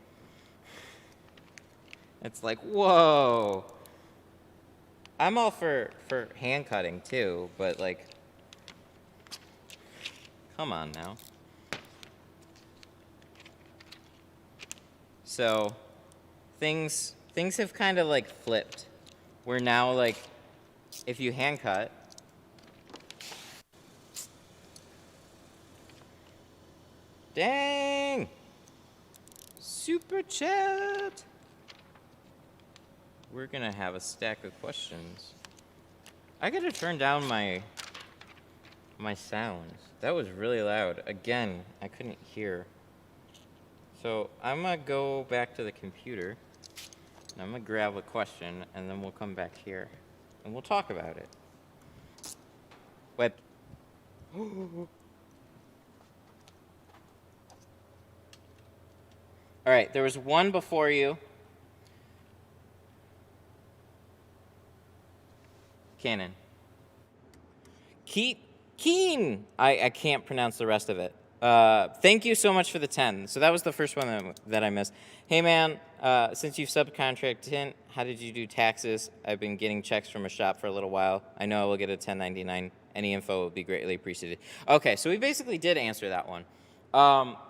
It's like, whoa. I'm all for hand cutting too, but like, come on now. So things have kind of like flipped. We're now like, if you hand cut, dang, super chat. We're gonna have a stack of questions. I gotta turn down my sounds. That was really loud. Again, I couldn't hear. So I'm gonna go back to the computer. And I'm gonna grab a question, and then we'll come back here, and we'll talk about it. But all right, there was one before you. Cannon. Keen. I can't pronounce the rest of it. Thank you so much for the 10. So that was the first one that I missed. Hey man, since you've subcontract Tint, how did you do taxes? I've been getting checks from a shop for a little while. I know I will get a 1099. Any info would be greatly appreciated. Okay, so we basically did answer that one.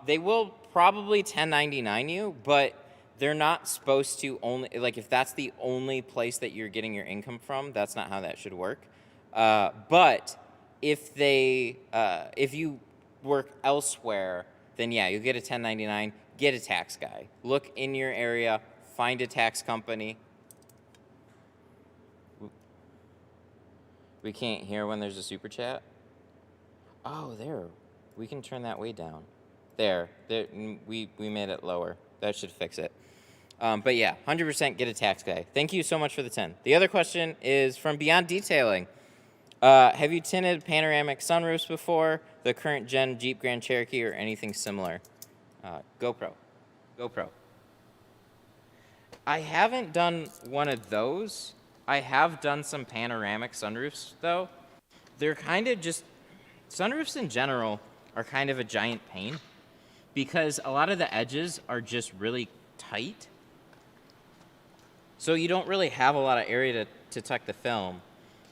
They will probably 1099 you, but they're not supposed to only, like if that's the only place that you're getting your income from, that's not how that should work. But if you work elsewhere, then yeah, you'll get a 1099, get a tax guy. Look in your area, find a tax company. We can't hear when there's a super chat. Oh, there. We can turn that way down. There. We made it lower. That should fix it. But yeah, 100% get a tax guy. Thank you so much for the 10. The other question is from Beyond Detailing. Have you tinted panoramic sunroofs before? The current gen Jeep Grand Cherokee or anything similar? GoPro. I haven't done one of those. I have done some panoramic sunroofs though. They're kind of just, sunroofs in general are kind of a giant pain because a lot of the edges are just really tight. So you don't really have a lot of area to tuck the film.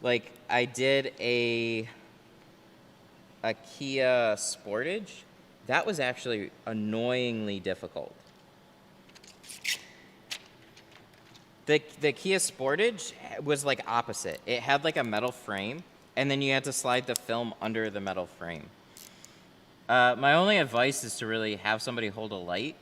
Like I did a Kia Sportage. That was actually annoyingly difficult. The Kia Sportage was like opposite. It had like a metal frame, and then you had to slide the film under the metal frame. My only advice is to really have somebody hold a light,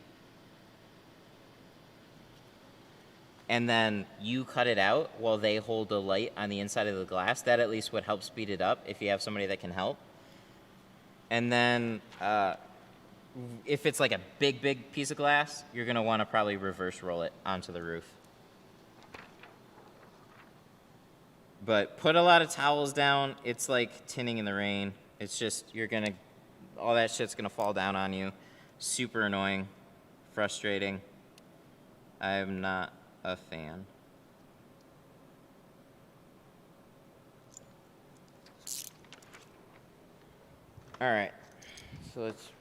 and then you cut it out while they hold the light on the inside of the glass. That at least would help speed it up if you have somebody that can help. And then if it's like a big piece of glass, you're gonna wanna probably reverse roll it onto the roof. But put a lot of towels down. It's like tinning in the rain. It's just, all that shit's gonna fall down on you. Super annoying, frustrating. I am not a fan. All right, so let's.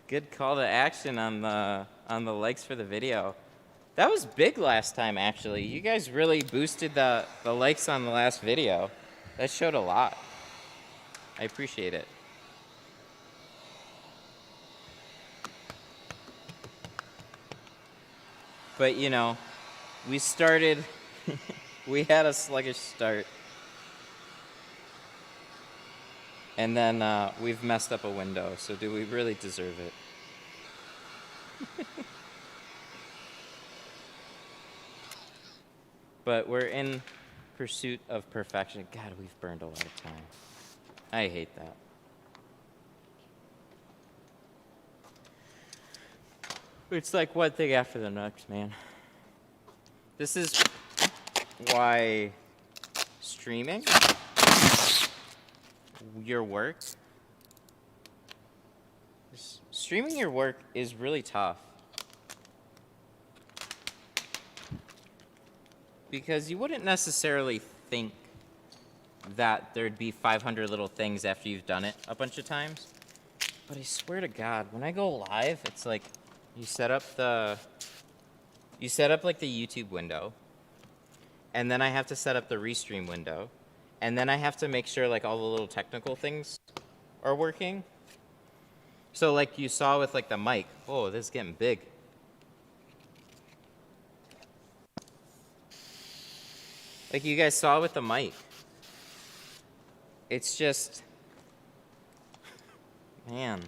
Good call to action on the likes for the video. That was big last time, actually. You guys really boosted the likes on the last video. That showed a lot. I appreciate it. But, you know, we started, we had a sluggish start. And then we've messed up a window, so do we really deserve it? But we're in pursuit of perfection. God, we've burned a lot of time. I hate that. It's like one thing after the next, man. This is why streaming your work, streaming your work is really tough. Because you wouldn't necessarily think that there'd be 500 little things after you've done it a bunch of times. But I swear to God, when I go live, it's like you set up like the YouTube window, and then I have to set up the restream window, And then I have to make sure like all the little technical things are working. So like you saw with like the mic, oh, this is getting big. Like you guys saw with the mic. It's just, man,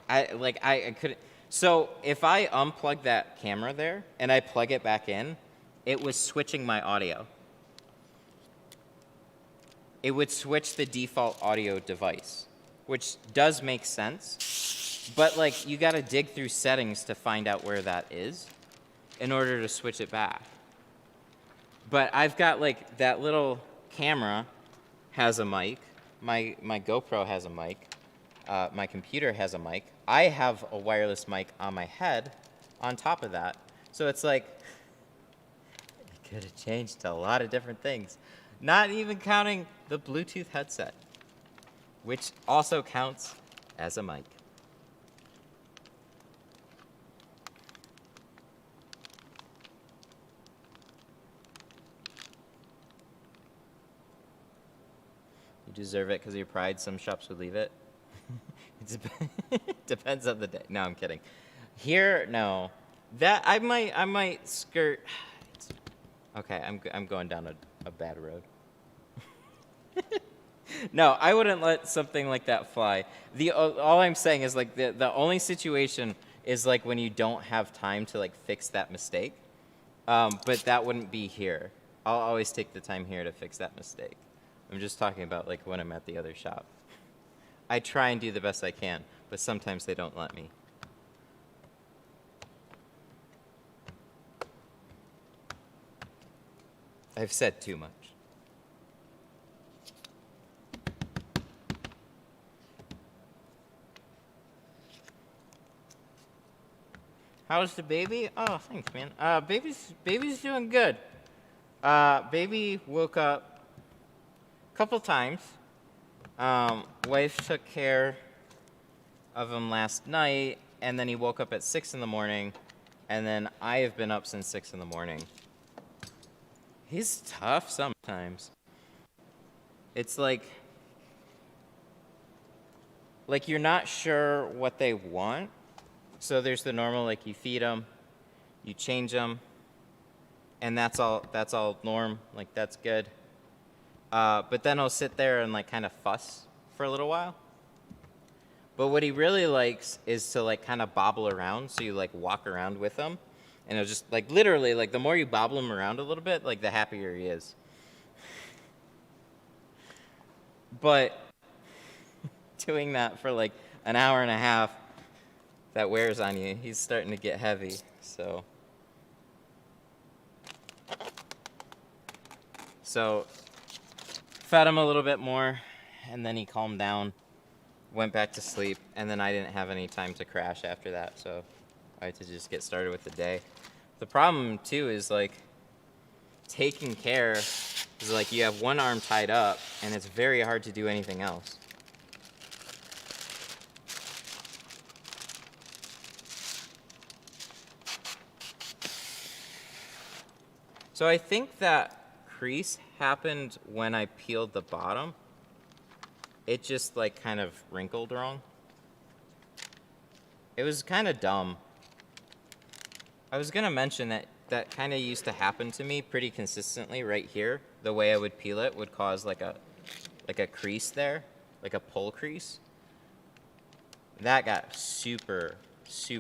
I couldn't. So if I unplug that camera there and I plug it back in, it was switching my audio. It would switch the default audio device, which does make sense. But like you got to dig through settings to find out where that is in order to switch it back. But I've got like that little camera has a mic. My GoPro has a mic. My computer has a mic. I have a wireless mic on my head on top of that. So it's like, it could have changed to a lot of different things. Not even counting the Bluetooth headset, which also counts as a mic. You deserve it because of your pride. Some shops would leave it. It depends on the day. No, I'm kidding. Here, no. That I might skirt. Okay, I'm going down a bad road. No, I wouldn't let something like that fly. All I'm saying is like the only situation is like when you don't have time to like fix that mistake. But that wouldn't be here. I'll always take the time here to fix that mistake. I'm just talking about like when I'm at the other shop. I try and do the best I can, but sometimes they don't let me. I've said too much. How's the baby? Oh, thanks, man. Baby's doing good. Baby woke up a couple times. Wife took care of him last night, and then he woke up at 6 in the morning, and then I have been up since 6 in the morning. He's tough sometimes. It's like you're not sure what they want. So there's the normal, like you feed them, you change them, and that's all norm, like that's good. But then he'll sit there and like kind of fuss for a little while. But what he really likes is to like kind of bobble around. So you like walk around with him, and it'll just like literally like the more you bobble him around a little bit, like the happier he is. But doing that for like an hour and a half, that wears on you. He's starting to get heavy, so. Fed him a little bit more, and then he calmed down, went back to sleep, and then I didn't have any time to crash after that, so I had to just get started with the day. The problem, too, is, like, taking care is, like, you have one arm tied up, and it's very hard to do anything else. So I think that crease happened when I peeled the bottom. It just like kind of wrinkled wrong. It was kind of dumb. I was gonna mention that kind of used to happen to me pretty consistently right here. The way I would peel it would cause like a crease there, like a pull crease. That got super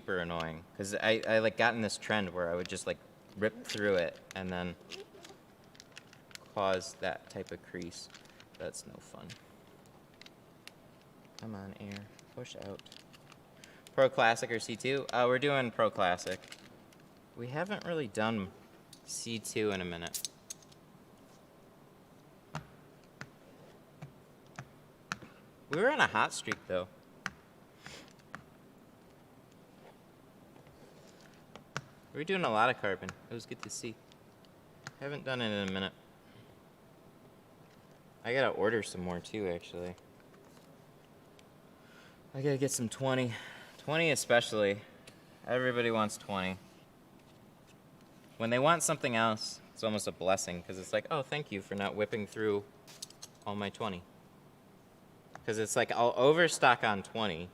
annoying because I like got in this trend where I would just like rip through it and then cause that type of crease. That's no fun. Come on, air. Push out. Pro Classic or C2? We're doing Pro Classic. We haven't really done C2 in a minute. We were on a hot streak, though. We were doing a lot of carbon. It was good to see. Haven't done it in a minute. I gotta order some more too, actually. I gotta get some 20. 20 especially. Everybody wants 20. When they want something else, it's almost a blessing, because it's like, oh, thank you for not whipping through all my 20. Because it's like I'll overstock on 20,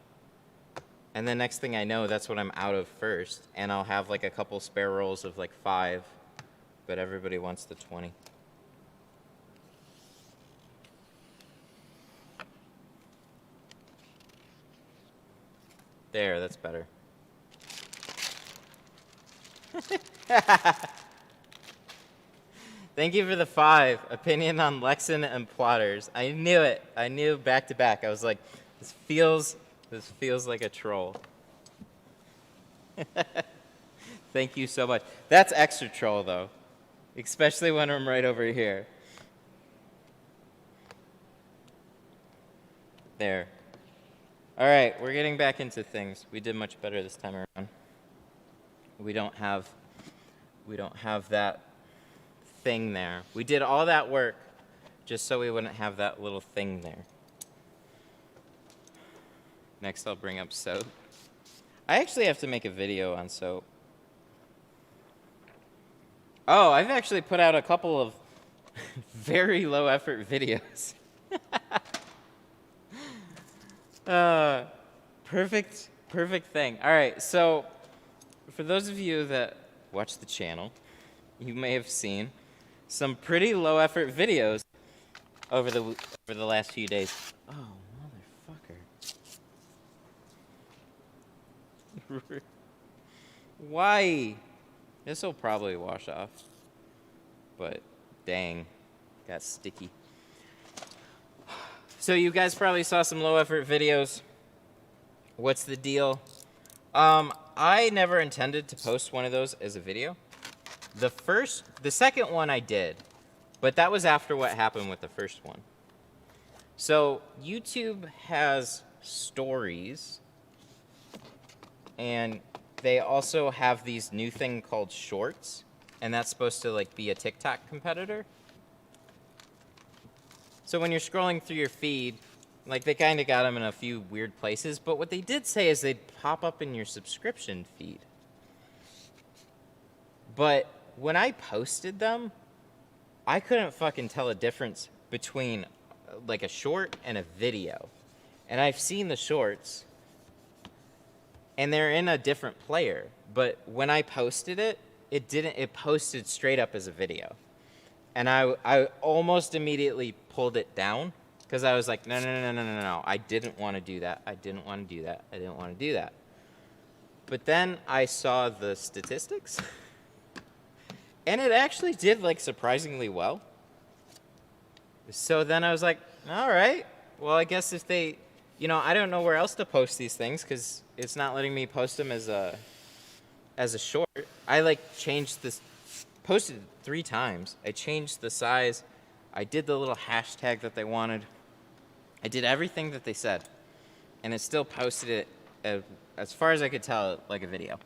and the next thing I know, that's what I'm out of first, and I'll have like a couple spare rolls of like 5, but everybody wants the 20. There, that's better. Thank you for the 5. Opinion on Lexan and plotters. I knew it. I knew back to back. I was like, this feels like a troll. Thank you so much. That's extra troll though, especially when I'm right over here. There. All right, we're getting back into things. We did much better this time around. We don't have that thing there. We did all that work just so we wouldn't have that little thing there. Next, I'll bring up soap. I actually have to make a video on soap. Oh, I've actually put out a couple of very low effort videos. Perfect thing. All right, so for those of you that watch the channel, you may have seen some pretty low effort videos over the last few days. Oh, motherfucker. Why? This will probably wash off, but dang, got sticky. So you guys probably saw some low effort videos. What's the deal? I never intended to post one of those as a video. The second one I did, but that was after what happened with the first one. So YouTube has stories, and they also have these new thing called shorts, and that's supposed to like be a TikTok competitor. So when you're scrolling through your feed, like they kind of got them in a few weird places, but what they did say is they'd pop up in your subscription feed. But when I posted them, I couldn't fucking tell a difference between like a short and a video. And I've seen the shorts, and they're in a different player. But when I posted it, it posted straight up as a video. And I almost immediately pulled it down because I was like, no. I didn't want to do that. I didn't want to do that. But then I saw the statistics. And it actually did like surprisingly well. So then I was like, all right, well, I guess if they, I don't know where else to post these things because it's not letting me post them as a short. I like changed this, posted 3 times. I changed the size. I did the little hashtag that they wanted. I did everything that they said. And it still posted it, as far as I could tell, like a video.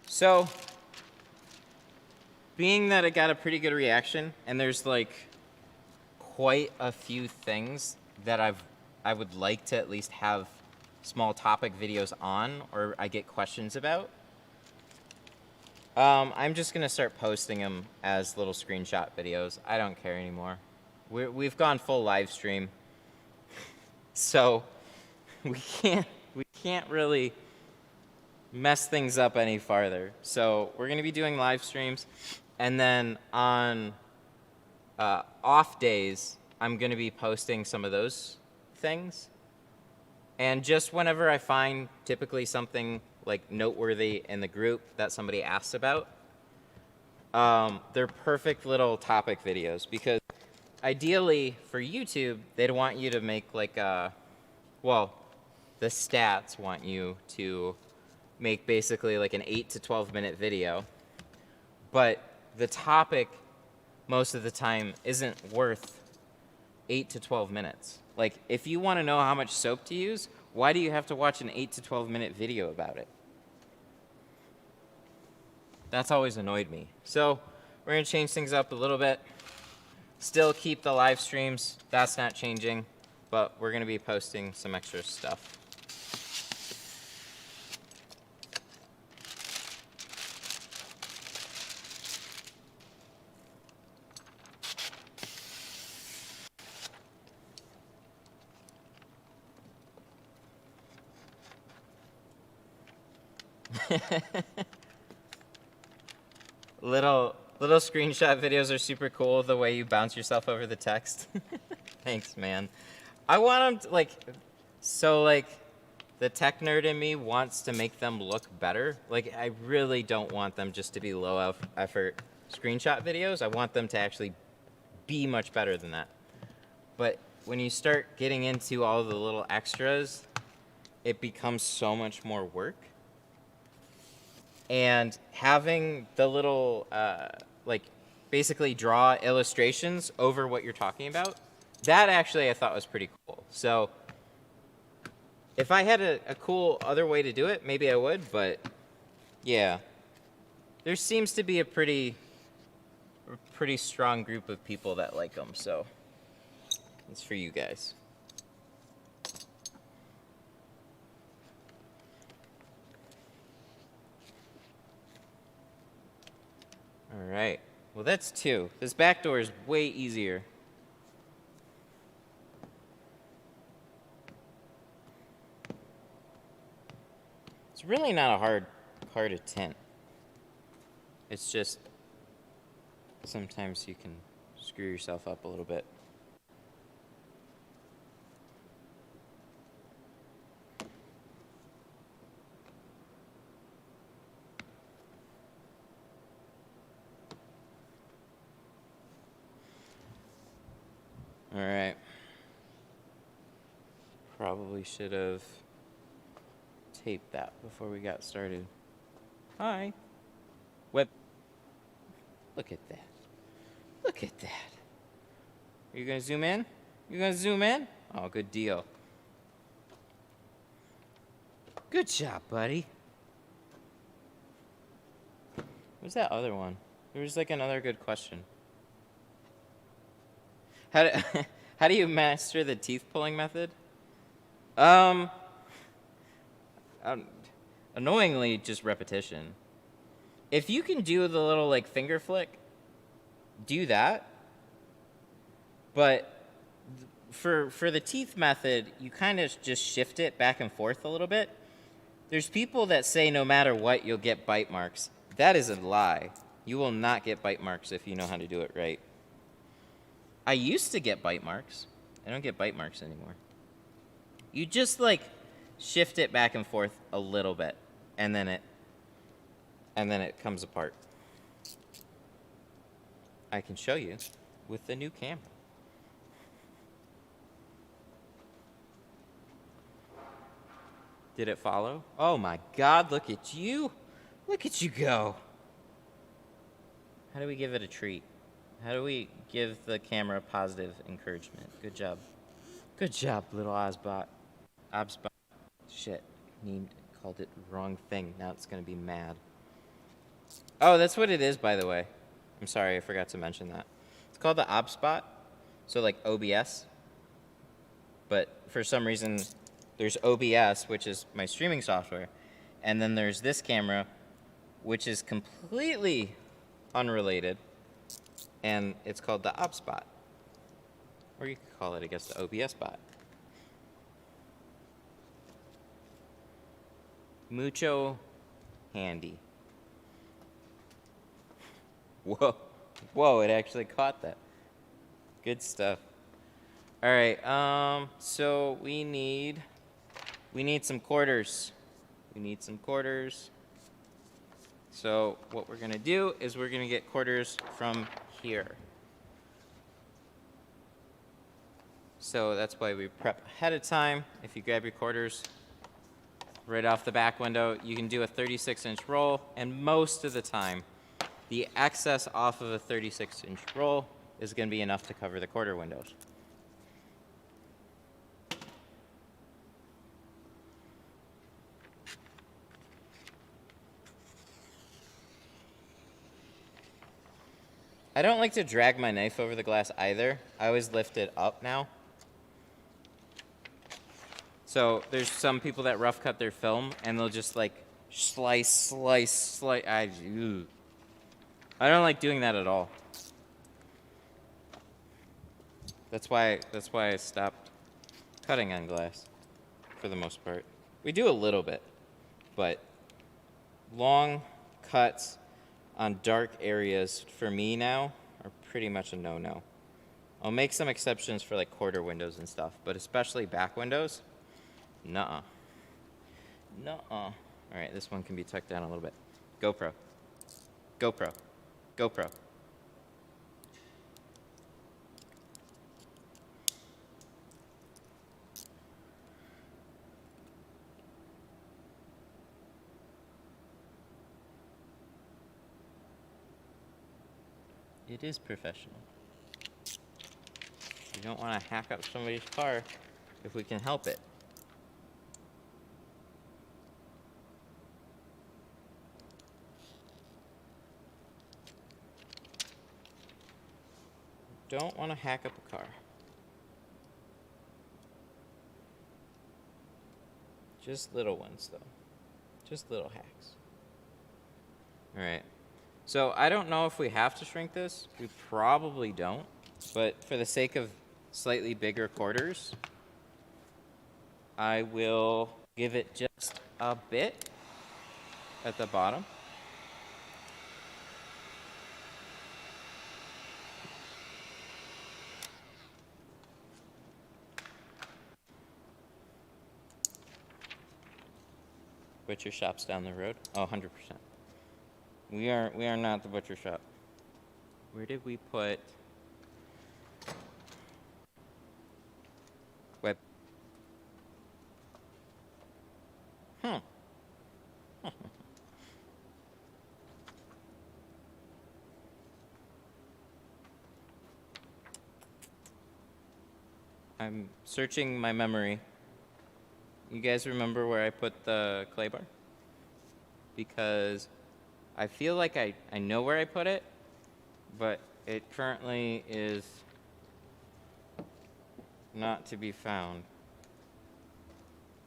So, being that it got a pretty good reaction, and there's like quite a few things that I would like to at least have small topic videos on, or I get questions about, I'm just gonna start posting them as little screenshot videos. I don't care anymore. We've gone full live stream, so we can't really mess things up any farther. So we're going to be doing live streams, and then on off days, I'm going to be posting some of those things. And just whenever I find typically something like noteworthy in the group that somebody asks about, they're perfect little topic videos, because ideally for YouTube, they'd want you to make like the stats want you to make basically like an 8 to 12 minute video, but the topic most of the time isn't worth 8 to 12 minutes. Like, if you want to know how much soap to use, why do you have to watch an 8 to 12 minute video about it? That's always annoyed me. So we're going to change things up a little bit. Still keep the live streams. That's not changing, but we're going to be posting some extra stuff. Little screenshot videos are super cool, the way you bounce yourself over the text. Thanks, man. I want them to, like, the tech nerd in me wants to make them look better. Like, I really don't want them just to be low effort screenshot videos. I want them to actually be much better than that. But when you start getting into all the little extras, it becomes so much more work. And having the little, basically draw illustrations over what you're talking about, that actually I thought was pretty cool. So if I had a cool other way to do it, maybe I would, but yeah. There seems to be a pretty strong group of people that like them, so it's for you guys. All right, well that's 2. This back door is way easier. It's really not a hard car to tint. It's just sometimes you can screw yourself up a little bit. All right. Probably should have taped that before we got started. Hi. Web. Look at that. Look at that. Are you gonna zoom in? You gonna zoom in? Oh, good deal. Good job, buddy. What's that other one? There was like another good question. How do you master the teeth pulling method? Annoyingly, just repetition. If you can do the little like finger flick, do that. But for the teeth method, you kind of just shift it back and forth a little bit. There's people that say no matter what, you'll get bite marks. That is a lie. You will not get bite marks if you know how to do it right. I used to get bite marks. I don't get bite marks anymore. You just like shift it back and forth a little bit, and then it comes apart. I can show you with the new camera. Did it follow? Oh my God, look at you. Look at you go. How do we give it a treat? How do we give the camera positive encouragement? Good job. Good job, little Ozbot. Obsbot. Shit. Called it wrong thing. Now it's gonna be mad. Oh, that's what it is, by the way. I'm sorry, I forgot to mention that. It's called the Obspot. So like OBS. But for some reason, there's OBS, which is my streaming software. And then there's this camera, which is completely unrelated. And it's called the Obspot. Or you could call it, I guess, the OBS bot. Mucho handy. Whoa. Whoa, it actually caught that. Good stuff. All right, so we need some quarters. We need some quarters. So what we're gonna do is we're gonna get quarters from here. So that's why we prep ahead of time. If you grab your quarters right off the back window, you can do a 36-inch roll, and most of the time, the excess off of a 36-inch roll is gonna be enough to cover the quarter windows. I don't like to drag my knife over the glass either. I always lift it up now. So there's some people that rough cut their film and they'll just like slice. I don't like doing that at all. That's why I stopped cutting on glass for the most part. We do a little bit, but long cuts on dark areas for me now are pretty much a no-no. I'll make some exceptions for like quarter windows and stuff, but especially back windows, nuh-uh. Nuh-uh. All right, this one can be tucked down a little bit. GoPro. GoPro. GoPro. It is professional. You don't want to hack up somebody's car if we can help it. Don't want to hack up a car. Just little ones, though. Just little hacks. All right. So I don't know if we have to shrink this. We probably don't. But for the sake of slightly bigger quarters, I will give it just a bit at the bottom. Butcher shop's down the road. Oh, 100%. We are not the butcher shop. Where did we put web? I'm searching my memory. You guys remember where I put the clay bar? Because I feel like I know where I put it, but it currently is not to be found.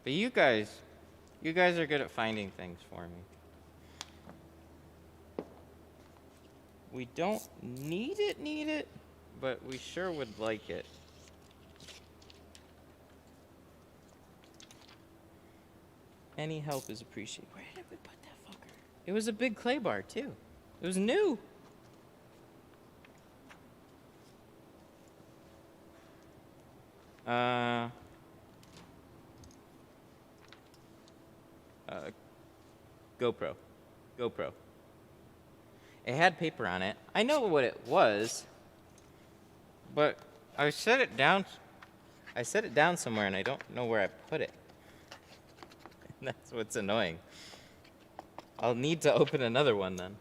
But you guys are good at finding things for me. We don't need it, but we sure would like it. Any help is appreciated. Where did we put that fucker? It was a big clay bar, too. It was new. GoPro. GoPro. It had paper on it. I know what it was, but I set it down somewhere and I don't know where I put it. That's what's annoying. I'll need to open another one then.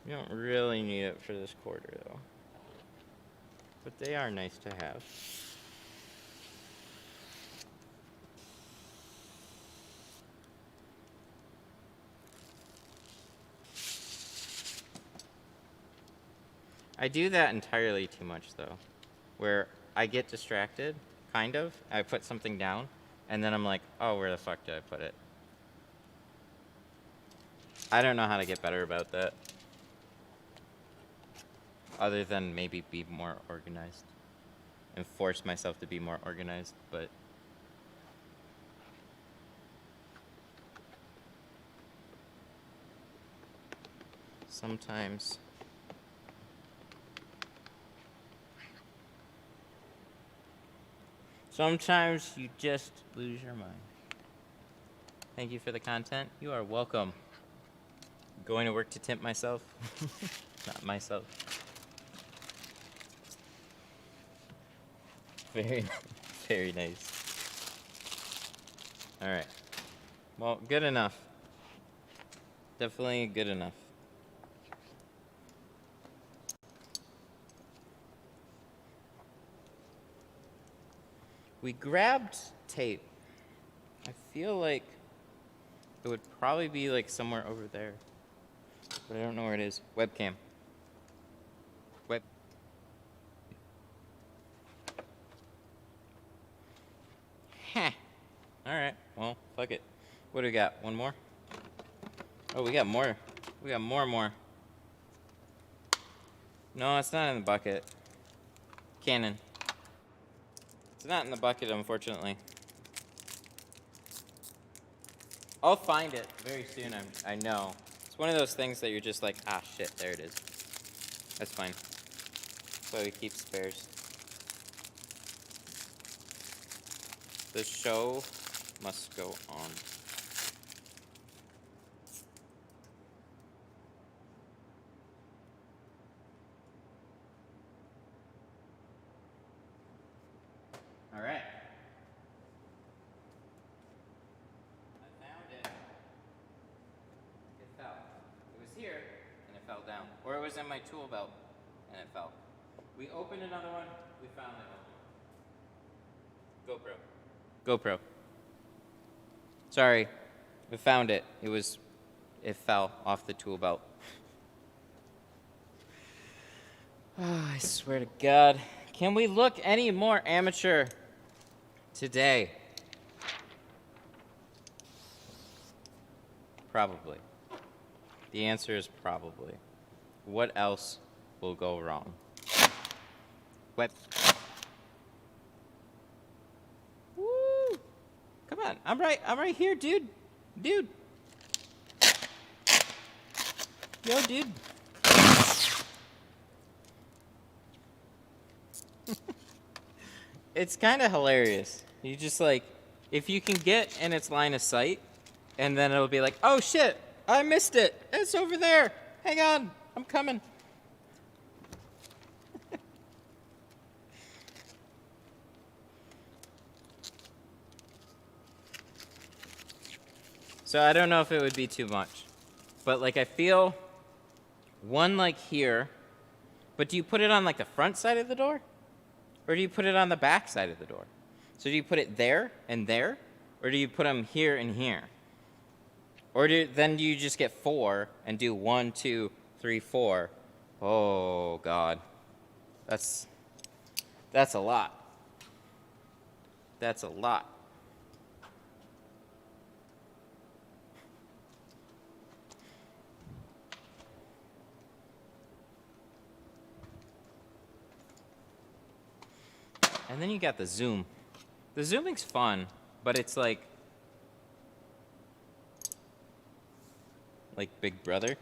You don't really need it for this quarter though. But they are nice to have. I do that entirely too much though, where I get distracted, kind of. I put something down, and then I'm like, oh, where the fuck did I put it? I don't know how to get better about that. Other than maybe be more organized. And force myself to be more organized, but... sometimes... sometimes you just lose your mind. Thank you for the content. You are welcome. Going to work to tint myself? Not myself. Very, very nice. All right. Well, good enough. Definitely good enough. We grabbed tape. I feel like it would probably be like somewhere over there, but I don't know where it is. Webcam. Heh. All right. Well, fuck it. What do we got? One more? Oh, we got more. We got more. No, it's not in the bucket. Cannon. It's not in the bucket, unfortunately. I'll find it very soon, I know. It's one of those things that you're just like, ah, shit, there it is. That's fine. That's why we keep spares. The show must go on. All right. I found it. It fell. It was here, and it fell down. Or it was in my tool belt, and it fell. We opened another one. We found another one. GoPro. Sorry. We found it. It fell off the tool belt. Oh, I swear to God. Can we look any more amateur today? Probably. The answer is probably. What else will go wrong? What? Woo! Come on, I'm right here, dude. Dude. Yo, dude. It's kind of hilarious. You just like, if you can get in its line of sight, and then it'll be like, oh shit, I missed it. It's over there. Hang on, I'm coming. So I don't know if it would be too much, but like I feel one like here, but do you put it on like the front side of the door? Or do you put it on the back side of the door? So do you put it there and there? Or do you put them here and here? Or then do you just get 4 and do 1, 2, 3, 4? Oh, God. That's a lot. That's a lot. And then you got the zoom. The zooming's fun, but it's like Big Brother.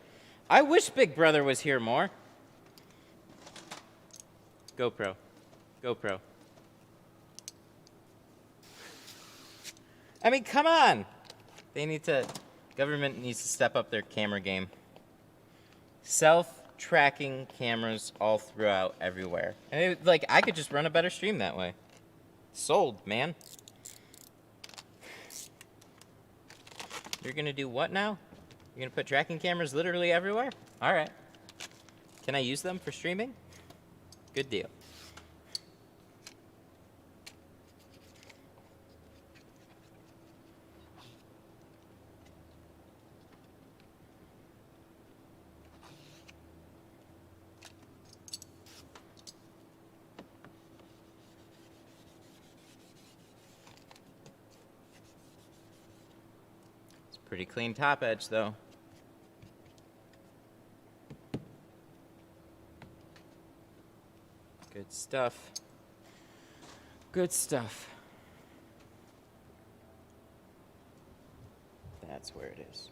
I wish Big Brother was here more. GoPro. I mean, come on. Government needs to step up their camera game. Self-tracking cameras all throughout, everywhere. And I could just run a better stream that way. Sold, man. You're gonna do what now? You're gonna put tracking cameras literally everywhere? All right. Can I use them for streaming? Good deal. Pretty clean top edge, though. Good stuff. Good stuff. That's where it is.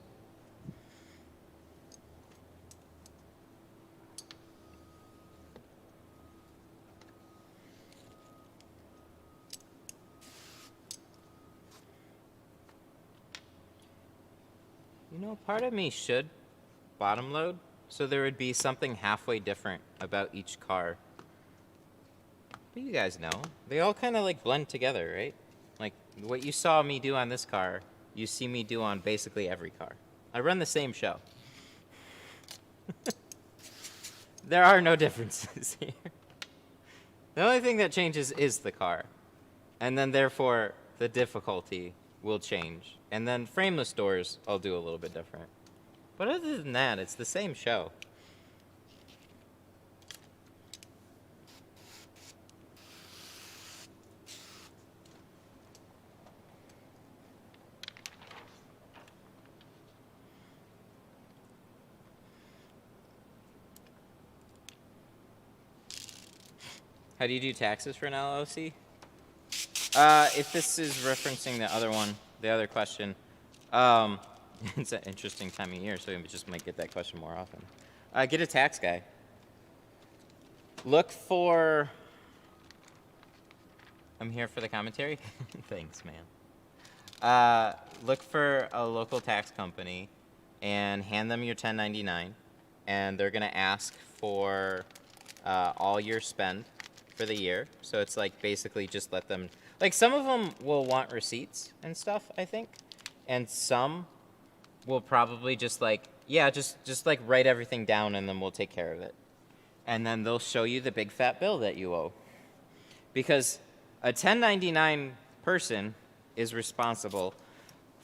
You know, part of me should bottom load, so there would be something halfway different about each car. But you guys know, they all kind of like blend together, right? Like what you saw me do on this car, you see me do on basically every car. I run the same show. There are no differences here. The only thing that changes is the car. And then therefore, the difficulty will change. And then frameless doors, I'll do a little bit different. But other than that, it's the same show. How do you do taxes for an LLC? If this is referencing the other one, the other question, it's an interesting time of year, so we just might get that question more often. Get a tax guy. Look for... I'm here for the commentary. Thanks, man. Look for a local tax company and hand them your 1099, and they're going to ask for all your spend for the year. So it's like basically just let them... Like some of them will want receipts and stuff, I think. And some will probably just like, yeah, just like write everything down and then we'll take care of it. And then they'll show you the big fat bill that you owe. Because a 1099 person is responsible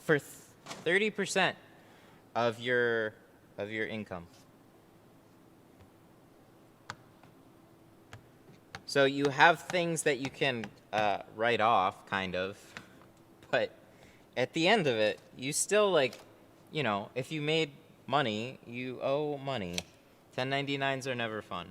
for 30% of your income. So you have things that you can write off, kind of, but at the end of it, you still, like, you know, if you made money, you owe money. 1099s are never fun.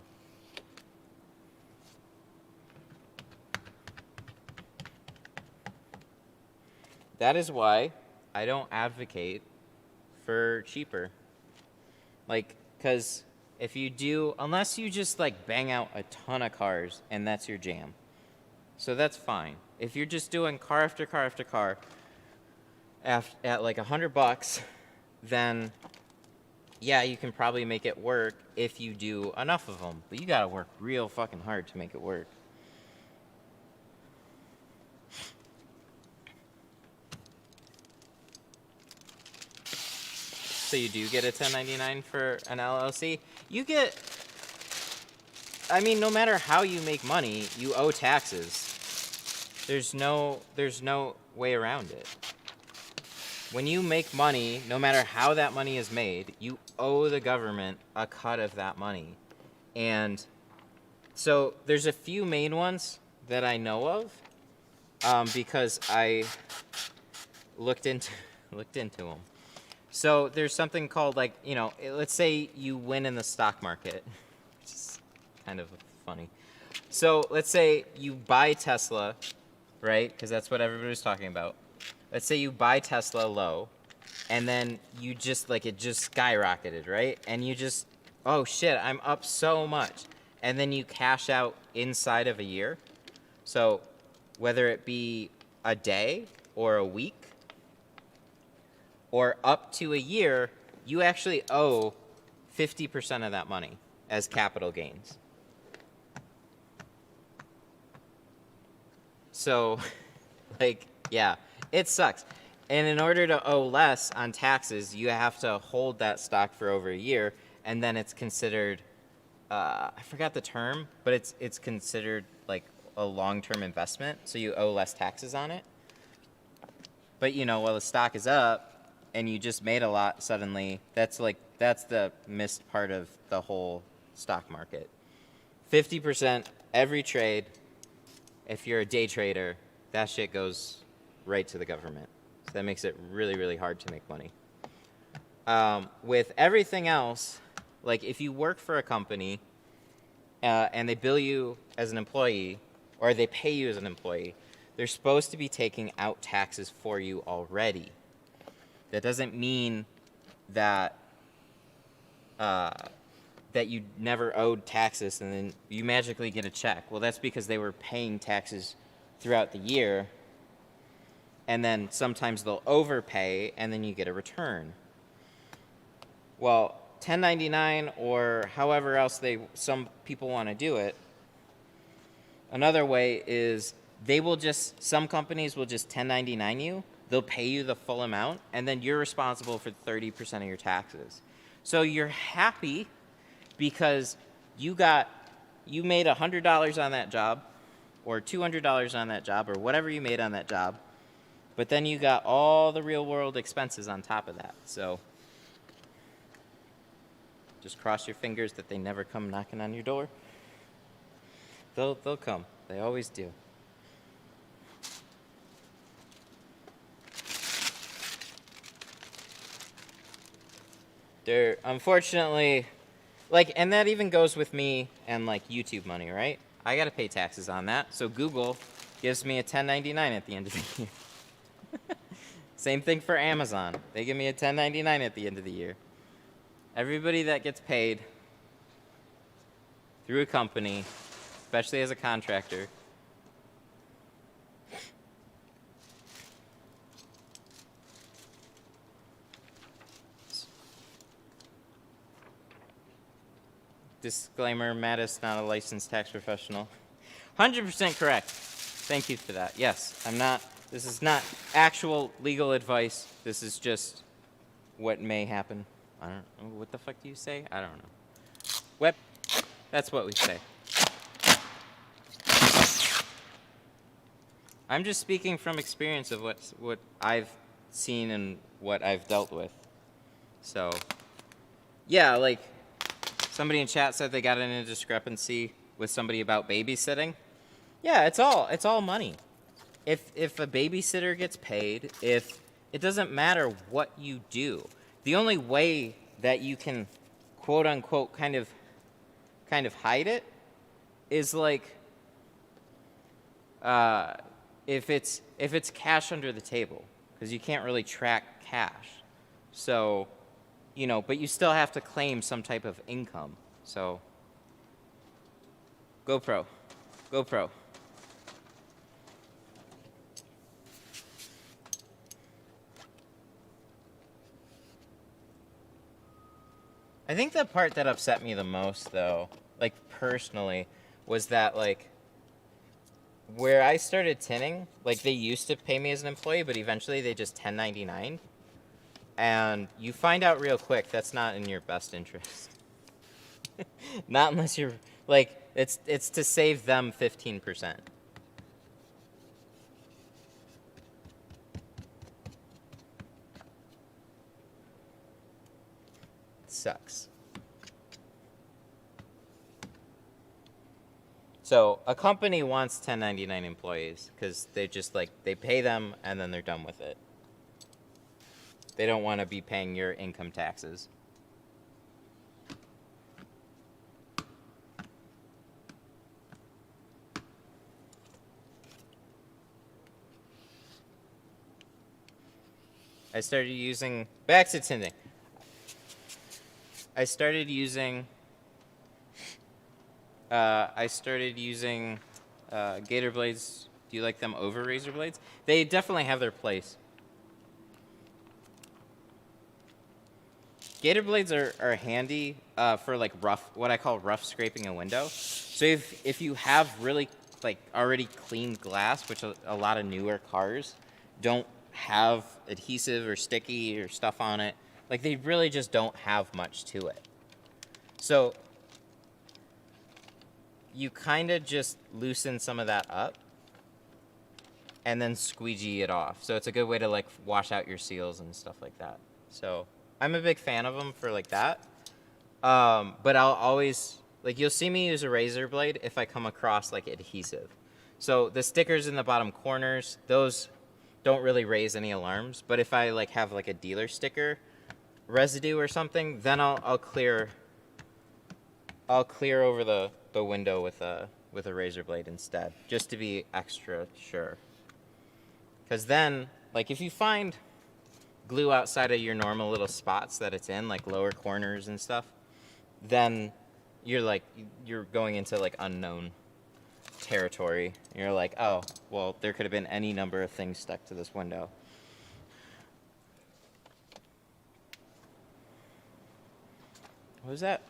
That is why I don't advocate for cheaper. Like, because if you do, unless you just like bang out a ton of cars and that's your jam. So that's fine. If you're just doing car after car after car at like $100, then yeah, you can probably make it work if you do enough of them. But you gotta work real fucking hard to make it work. So you do get a 1099 for an LLC. You get, I mean, no matter how you make money, you owe taxes. There's no way around it. When you make money, no matter how that money is made, you owe the government a cut of that money. And so there's a few main ones that I know of because I looked into them. So there's something called, like, you know, let's say you win in the stock market, which is kind of funny. So let's say you buy Tesla, right? Because that's what everybody was talking about. Let's say you buy Tesla low, and then you just, like, it just skyrocketed, right? And you just, oh shit, I'm up so much. And then you cash out inside of a year. So whether it be a day or a week, or up to a year, you actually owe 50% of that money as capital gains. So, like, yeah, it sucks. And in order to owe less on taxes, you have to hold that stock for over a year, and then it's considered, I forgot the term, but it's considered like a long-term investment, so you owe less taxes on it. But, you know, while the stock is up, and you just made a lot suddenly, that's the missed part of the whole stock market. 50% every trade. If you're a day trader, that shit goes right to the government. So that makes it really, really hard to make money. With everything else, like if you work for a company and they bill you as an employee, or they pay you as an employee, they're supposed to be taking out taxes for you already. That doesn't mean that that you never owed taxes and then you magically get a check. Well, that's because they were paying taxes throughout the year, and then sometimes they'll overpay and then you get a return. Well, 1099 or however else some people want to do it, another way is some companies will just 1099 you. They'll pay you the full amount, and then you're responsible for 30% of your taxes. So you're happy because you made $100 on that job, or $200 on that job, or whatever you made on that job, but then you got all the real-world expenses on top of that. So just cross your fingers that they never come knocking on your door. They'll come. They always do. They're unfortunately, like, and that even goes with me and like YouTube money, right? I gotta pay taxes on that. So Google gives me a 1099 at the end of the year. Same thing for Amazon. They give me a 1099 at the end of the year. Everybody that gets paid through a company, especially as a contractor, disclaimer, Matt is not a licensed tax professional. 100% correct. Thank you for that. Yes, I'm not, this is not actual legal advice. This is just what may happen. I don't know. What the fuck do you say? I don't know. What? That's what we say. I'm just speaking from experience of what I've seen and what I've dealt with. So, yeah, like, somebody in chat said they got in a discrepancy with somebody about babysitting. Yeah, it's all money. If a babysitter gets paid, if it doesn't matter what you do, the only way that you can quote unquote kind of hide it is like if it's cash under the table, because you can't really track cash. So, you know, but you still have to claim some type of income. So, GoPro. I think the part that upset me the most, though, like personally, was that like where I started tinting, like they used to pay me as an employee, but eventually they just 1099. And you find out real quick that's not in your best interest. Not unless you're like it's to save them 15%. Sucks. So a company wants 1099 employees because they just like they pay them and then they're done with it. They don't want to be paying your income taxes. I started using back to tinting. I started using Gator blades. Do you like them over razor blades? They definitely have their place. Gator blades are handy for like what I call rough scraping a window. So if you have really like already cleaned glass, which a lot of newer cars don't have adhesive or sticky or stuff on it, like they really just don't have much to it. So you kind of just loosen some of that up and then squeegee it off. So it's a good way to like wash out your seals and stuff like that. So I'm a big fan of them for like that. But I'll always, like you'll see me use a razor blade if I come across like adhesive. So the stickers in the bottom corners, those don't really raise any alarms. But if I like have like a dealer sticker residue or something, then I'll clear over the window with a razor blade instead, just to be extra sure. Because then, like if you find glue outside of your normal little spots that it's in, like lower corners and stuff, then you're going into like unknown territory. You're like, oh, well, there could have been any number of things stuck to this window. What was that?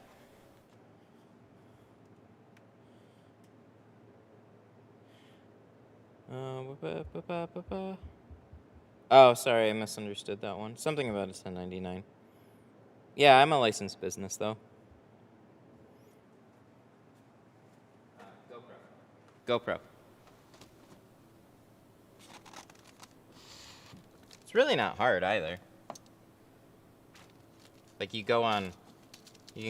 Oh, sorry, I misunderstood that one. Something about a 1099. Yeah, I'm a licensed business, though. GoPro. It's really not hard either. Like you can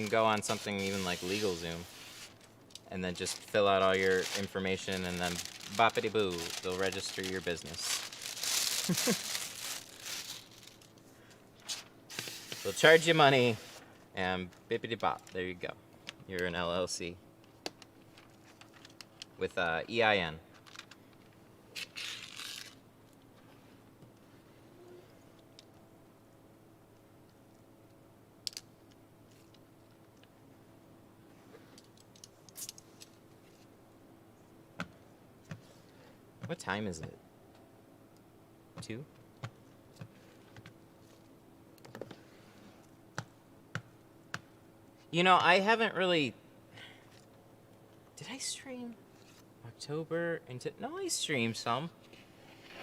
go on something even like LegalZoom, and then just fill out all your information, and then boppity boo, they'll register your business. They'll charge you money, and bippity bop, there you go. You're an LLC. with EIN. What time is it? 2? You know, I haven't really... Did I stream October into... No, I streamed some.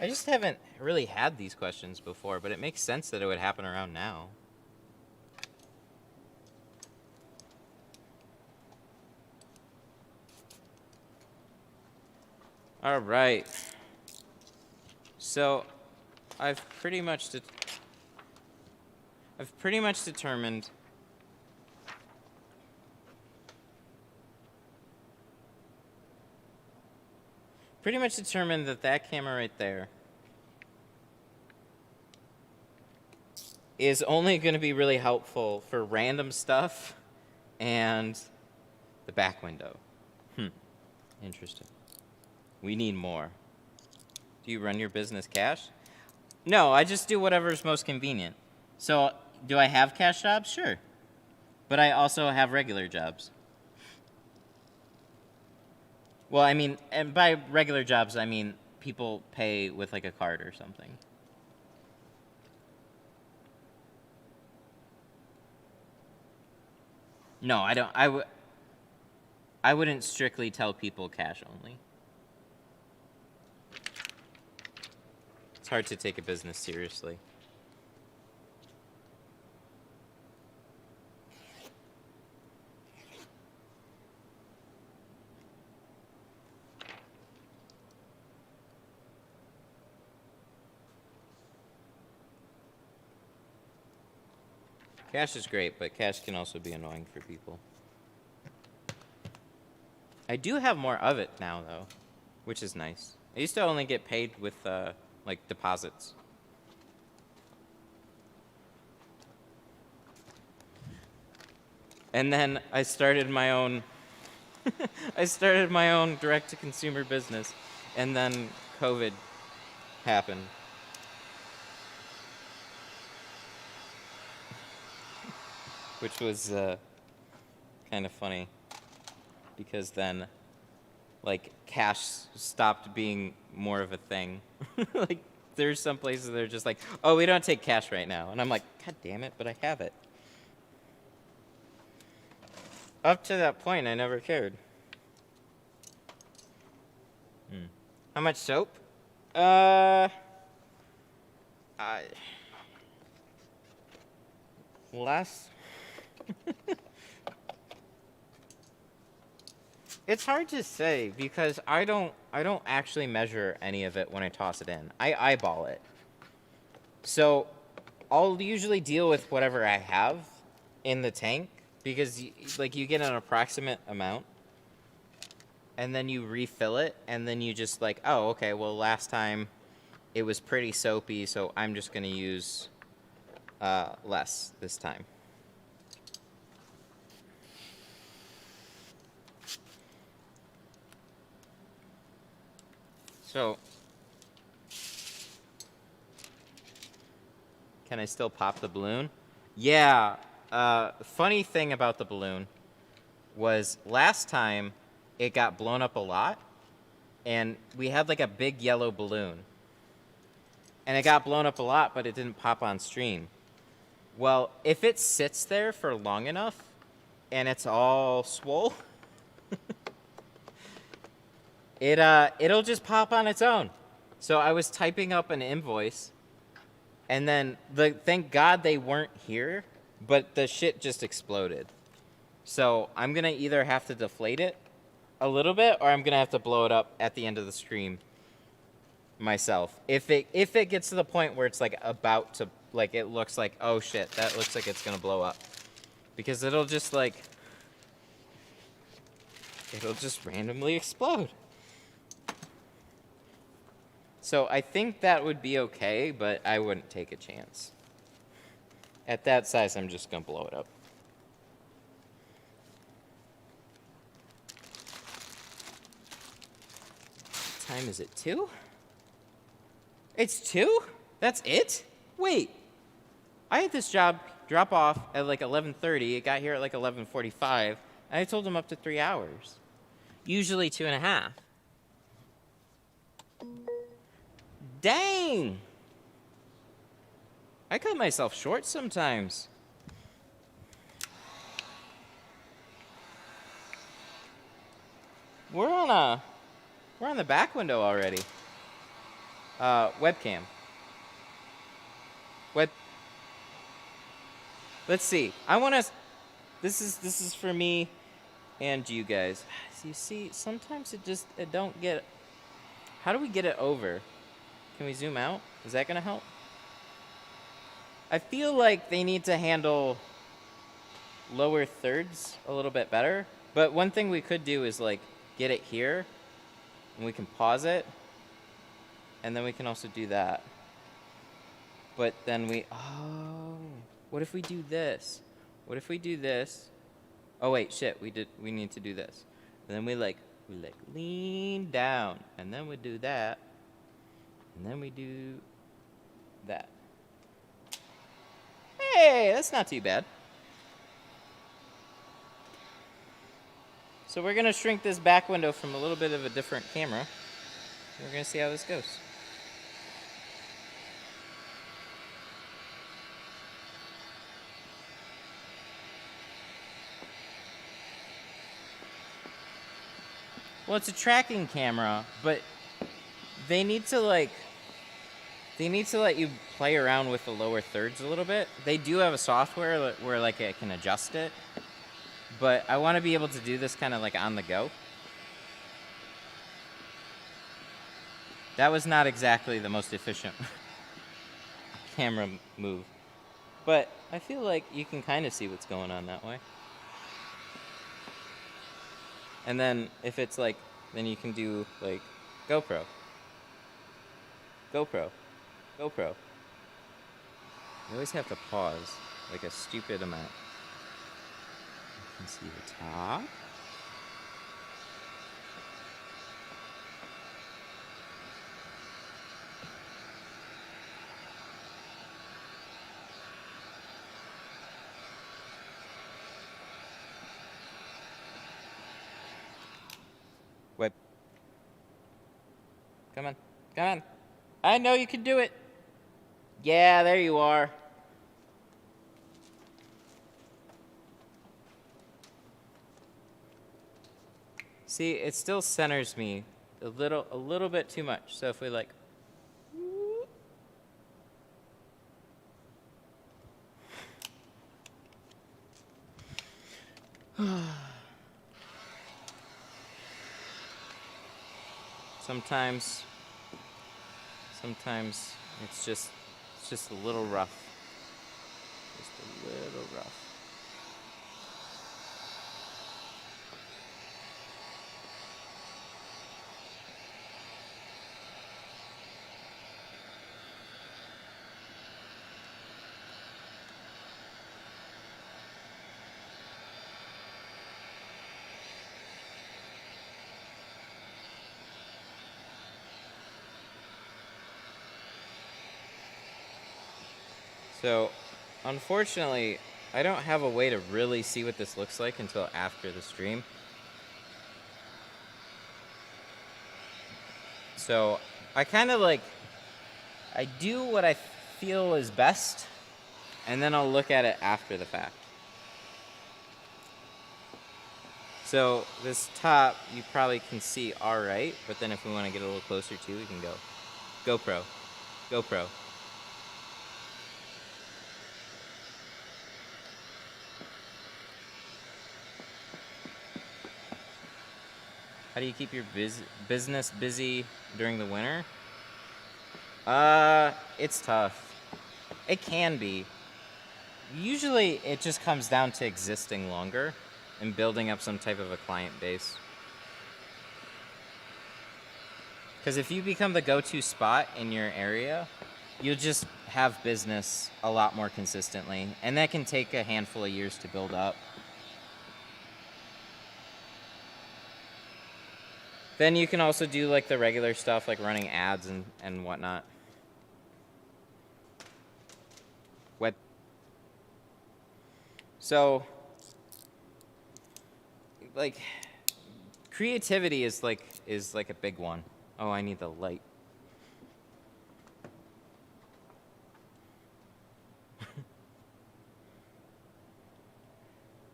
I just haven't really had these questions before, but it makes sense that it would happen around now. All right. So, I've pretty much determined that camera right there is only going to be really helpful for random stuff and the back window. Interesting. We need more. Do you run your business cash? No, I just do whatever's most convenient. So, do I have cash jobs? Sure. But I also have regular jobs. Well, I mean, and by regular jobs, I mean people pay with like a card or something. No, I don't. I wouldn't strictly tell people cash only. It's hard to take a business seriously. Cash is great, but cash can also be annoying for people. I do have more of it now, though, which is nice. I used to only get paid with, like, deposits. And then I started my own... I started my own direct-to-consumer business, and then COVID happened. Which was kind of funny, because then, like, cash stopped being more of a thing. Like, there's some places that are just like, oh, we don't take cash right now. And I'm like, God damn it, but I have it. Up to that point, I never cared. How much soap? Less. It's hard to say because I don't actually measure any of it when I toss it in. I eyeball it. So I'll usually deal with whatever I have in the tank because you get an approximate amount and then you refill it and then you just like, oh, okay, well last time it was pretty soapy, so I'm just going to use less this time. So, can I still pop the balloon? Yeah. Funny thing about the balloon was last time it got blown up a lot, and we had like a big yellow balloon. And it got blown up a lot, but it didn't pop on stream. Well, if it sits there for long enough, and it's all swole, it'll just pop on its own. So I was typing up an invoice, and then thank God they weren't here, but the shit just exploded. So I'm gonna either have to deflate it a little bit, or I'm gonna have to blow it up at the end of the stream myself. If it gets to the point where it's like about to, like, it looks like, oh shit, that looks like it's gonna blow up, because it'll just randomly explode. So I think that would be okay, but I wouldn't take a chance. At that size, I'm just gonna blow it up. time is it? 2? It's 2? That's it? Wait. I had this job drop off at like 11:30. It got here at like 11:45. And I told him up to 3 hours. Usually 2.5. Dang! I cut myself short sometimes. We're on the back window already. Webcam. Let's see. This is for me and you guys. So you see, sometimes it don't get. How do we get it over? Can we zoom out? Is that gonna help? I feel like they need to handle lower thirds a little bit better. But one thing we could do is like get it here, and we can pause it, and then we can also do that. But then what if we do this? What if we do this? Oh wait, shit, we need to do this. And then we lean down, and then we do that, and then we do that. Hey, that's not too bad. So we're gonna shrink this back window from a little bit of a different camera. We're gonna see how this goes. Well, it's a tracking camera, but they need to let you play around with the lower thirds a little bit. They do have a software where like it can adjust it, but I want to be able to do this kind of like on the go. That was not exactly the most efficient camera move, but I feel like you can kind of see what's going on that way. And then if it's like, then you can do like GoPro. You always have to pause like a stupid amount. You can see the top. Wait. Come on. Come on. I know you can do it. Yeah, there you are. See, it still centers me a little bit too much. So if we like Sometimes it's just a little rough. Just a little rough. So, unfortunately, I don't have a way to really see what this looks like until after the stream. So, I kind of I do what I feel is best, and then I'll look at it after the fact. So, this top, you probably can see alright, but then if we want to get a little closer too, we can go GoPro. How do you keep your business busy during the winter? It's tough. It can be. Usually it just comes down to existing longer and building up some type of a client base. Because if you become the go-to spot in your area, you'll just have business a lot more consistently, and that can take a handful of years to build up. Then you can also do like the regular stuff like running ads and whatnot. What? So, like, creativity is like a big one. Oh, I need the light.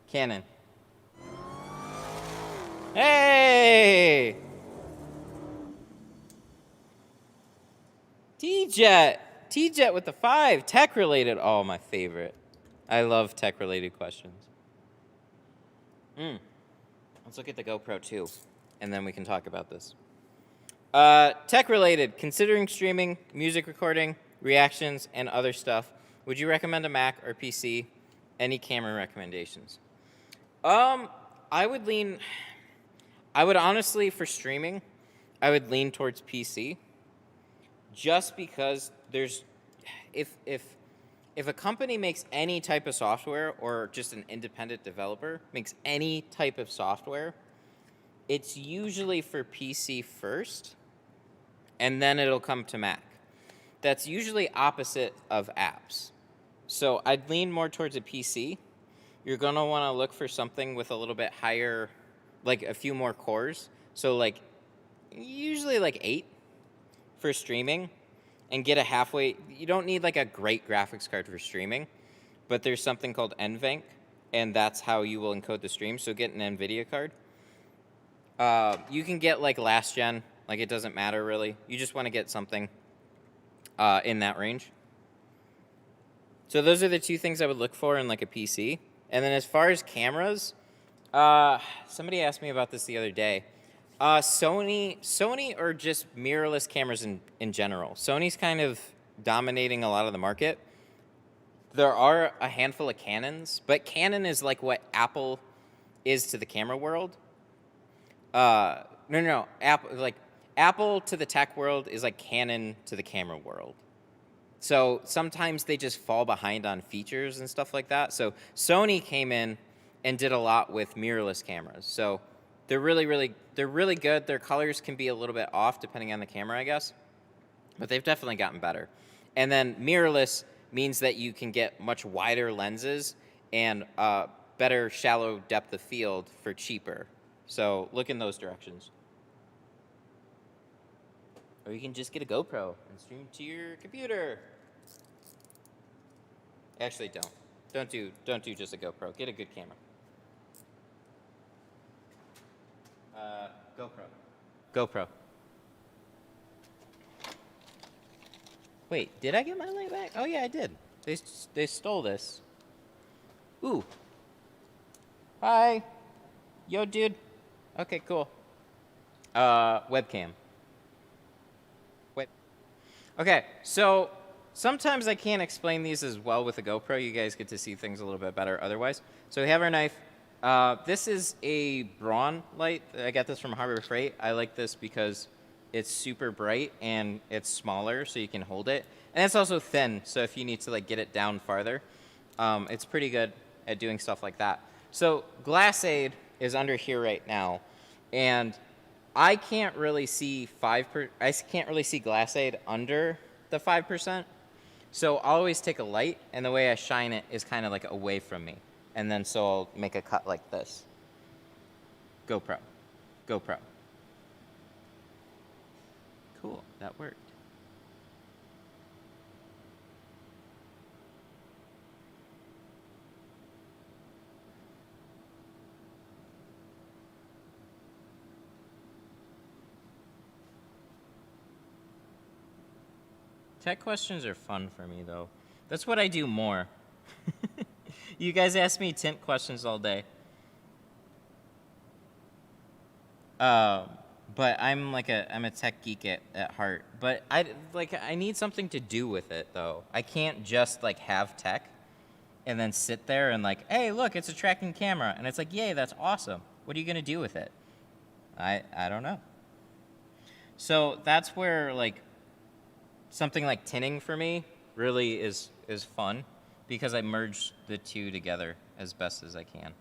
Canon. Hey! T-Jet! T-Jet with the 5. Tech-related. Oh, my favorite. I love tech-related questions. Let's look at the GoPro, too, and then we can talk about this. Tech-related. Considering streaming, music recording, reactions, and other stuff, would you recommend a Mac or PC? Any camera recommendations? I would honestly, for streaming, I would lean towards PC. Just because if a company makes any type of software, or just an independent developer makes any type of software, it's usually for PC first, and then it'll come to Mac. That's usually opposite of apps. So I'd lean more towards a PC. You're gonna wanna look for something with a little bit higher, like a few more cores. So like, usually like 8 for streaming, and get a halfway. You don't need like a great graphics card for streaming, but there's something called NVENC, and that's how you will encode the stream. So get an NVIDIA card. You can get like last gen, like it doesn't matter really. You just want to get something in that range. So those are the 2 things I would look for in like a PC. And then as far as cameras, somebody asked me about this the other day. Sony or just mirrorless cameras in general. Sony's kind of dominating a lot of the market. There are a handful of Canons, but Canon is like what Apple is to the camera world. No. Apple to the tech world is like Canon to the camera world. So sometimes they just fall behind on features and stuff like that. So Sony came in and did a lot with mirrorless cameras. So they're really good. Their colors can be a little bit off depending on the camera, I guess. But they've definitely gotten better. And then mirrorless means that you can get much wider lenses and better shallow depth of field for cheaper. So look in those directions. Or you can just get a GoPro and stream to your computer. Actually, don't. Don't do just a GoPro. Get a good camera. GoPro. Wait, did I get my light back? Oh yeah, I did. They stole this. Ooh. Hi. Yo, dude. Okay, cool. Webcam. Wait. Okay, so sometimes I can't explain these as well with a GoPro. You guys get to see things a little bit better otherwise. So we have our knife. This is a Braun light. I got this from Harbor Freight. I like this because it's super bright and it's smaller, so you can hold it. And it's also thin, so if you need to like get it down farther, it's pretty good at doing stuff like that. So Glassade is under here right now, and I can't really see Glassade under the 5%. So I'll always take a light, and the way I shine it is kind of like away from me. And then so I'll make a cut like this. GoPro. Cool, that worked. Tech questions are fun for me, though. That's what I do more. You guys ask me tint questions all day. But I'm a tech geek at heart. But I need something to do with it, though. I can't just like have tech and then sit there and like, hey, look, it's a tracking camera, and it's like, yay, that's awesome. What are you gonna do with it? I don't know. So that's where like something like tinting for me really is fun, because I merge the two together as best as I can.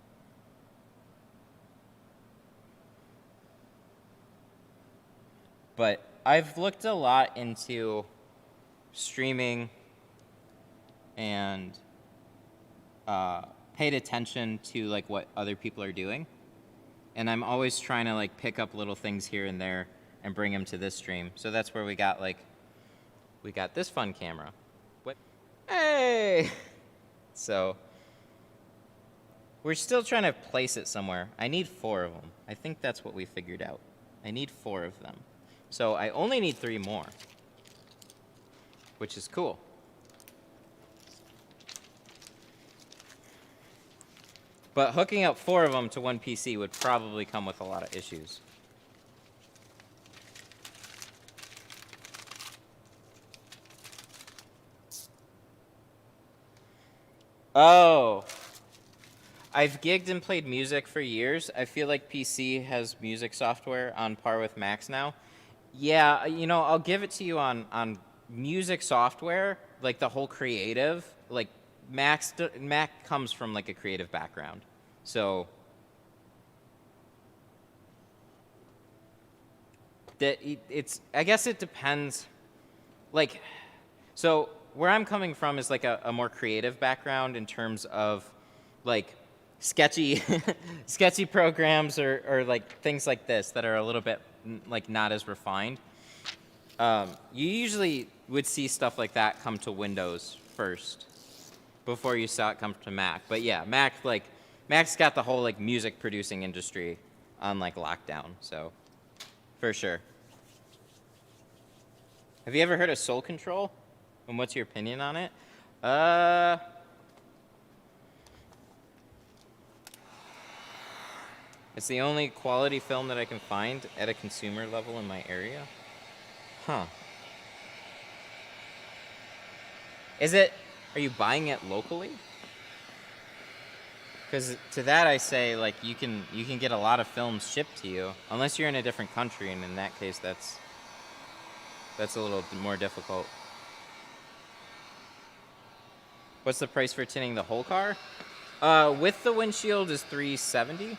But I've looked a lot into streaming and paid attention to like what other people are doing. And I'm always trying to like pick up little things here and there and bring them to this stream. So that's where we got this fun camera. What? Hey! So we're still trying to place it somewhere. I need 4 of them. I think that's what we figured out. I need 4 of them. So I only need 3 more, which is cool. But hooking up 4 of them to one PC would probably come with a lot of issues. Oh. I've gigged and played music for years. I feel like PC has music software on par with Macs now. Yeah, you know, I'll give it to you on music software, like the whole creative, like Mac comes from like a creative background. So I guess it depends. Like, so where I'm coming from is like a more creative background in terms of like sketchy sketchy programs or like things like this that are a little bit like not as refined. You usually would see stuff like that come to Windows first before you saw it come to Mac. But yeah, Mac's got the whole like music producing industry on like lockdown, so for sure. Have you ever heard of Soul Control? And what's your opinion on it? It's the only quality film that I can find at a consumer level in my area. Huh. Are you buying it locally? Because to that I say, like, you can get a lot of films shipped to you, unless you're in a different country, and in that case, that's a little more difficult. What's the price for tinting the whole car? With the windshield is $370,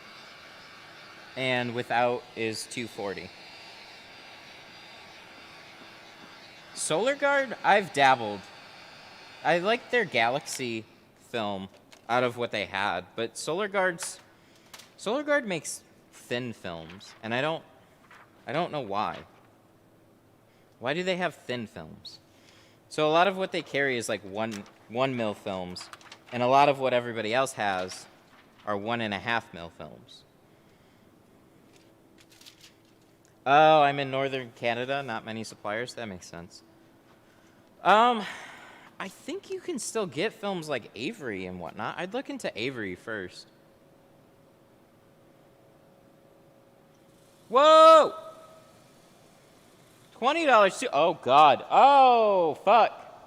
and without is $240. Solar Guard, I've dabbled. I like their Galaxy film out of what they had, but Solar Guard makes thin films, and I don't know why. Why do they have thin films? So a lot of what they carry is like 1 mil films, and a lot of what everybody else has are 1.5 mil films. Oh, I'm in northern Canada, not many suppliers. That makes sense. I think you can still get films like Avery and whatnot. I'd look into Avery first. Whoa! $20 too. Oh, God. Oh, fuck.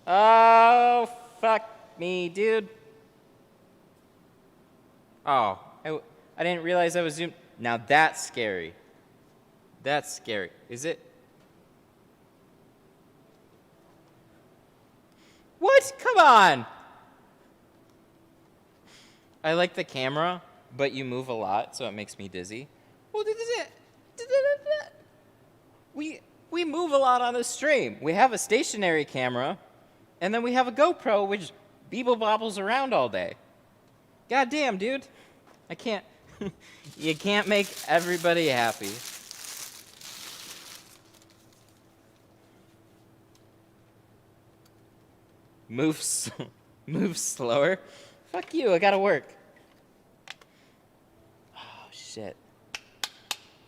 Oh, fuck me, dude. Oh, I didn't realize I was zoomed. Now that's scary. That's scary. Is it? What? Come on. I like the camera, but you move a lot, so it makes me dizzy. Well, we move a lot on this stream. We have a stationary camera, and then we have a GoPro, which beeble bobbles around all day. God damn, dude. I can't. You can't make everybody happy. Move slower. Fuck you, I gotta work. Oh, shit.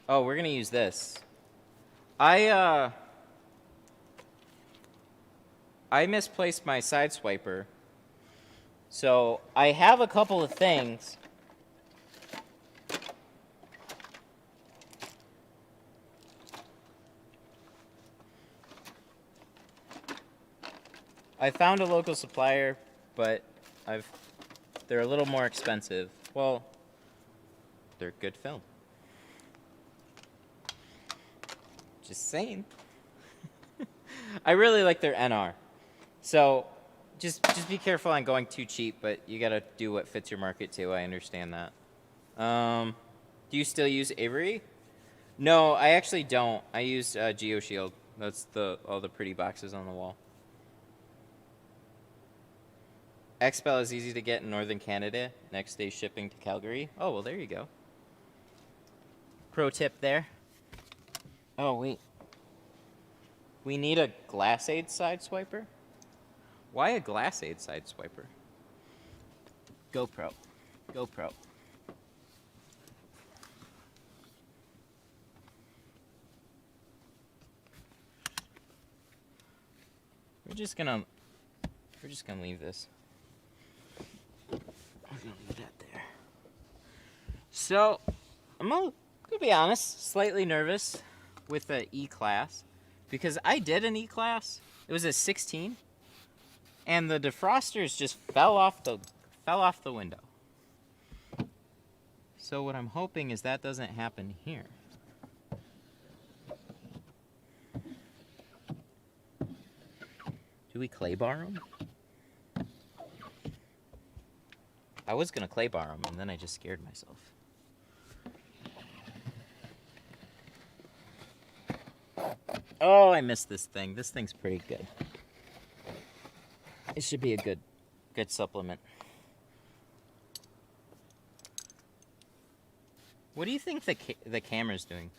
Oh, we're gonna use this. I misplaced my side swiper. So I have a couple of things. I found a local supplier, but they're a little more expensive. Well, they're good film. Just saying. I really like their NR. So just be careful on going too cheap, but you gotta do what fits your market too. I understand that. Do you still use Avery? No, I actually don't. I use GeoShield. That's all the pretty boxes on the wall. XPEL is easy to get in northern Canada. Next day shipping to Calgary. Oh, well, there you go. Pro tip there. Oh, wait. We need a glass aid side swiper? Why a glass aid side swiper? GoPro. GoPro. We're just gonna leave this. We're gonna leave that there. So, I'm gonna be honest, slightly nervous with the E-Class because I did an E-Class. It was a 16, and the defrosters just fell off the window. So what I'm hoping is that doesn't happen here. Do we clay bar them? I was gonna clay bar them, and then I just scared myself. Oh, I missed this thing. This thing's pretty good. It should be a good supplement. What do you think the camera's doing?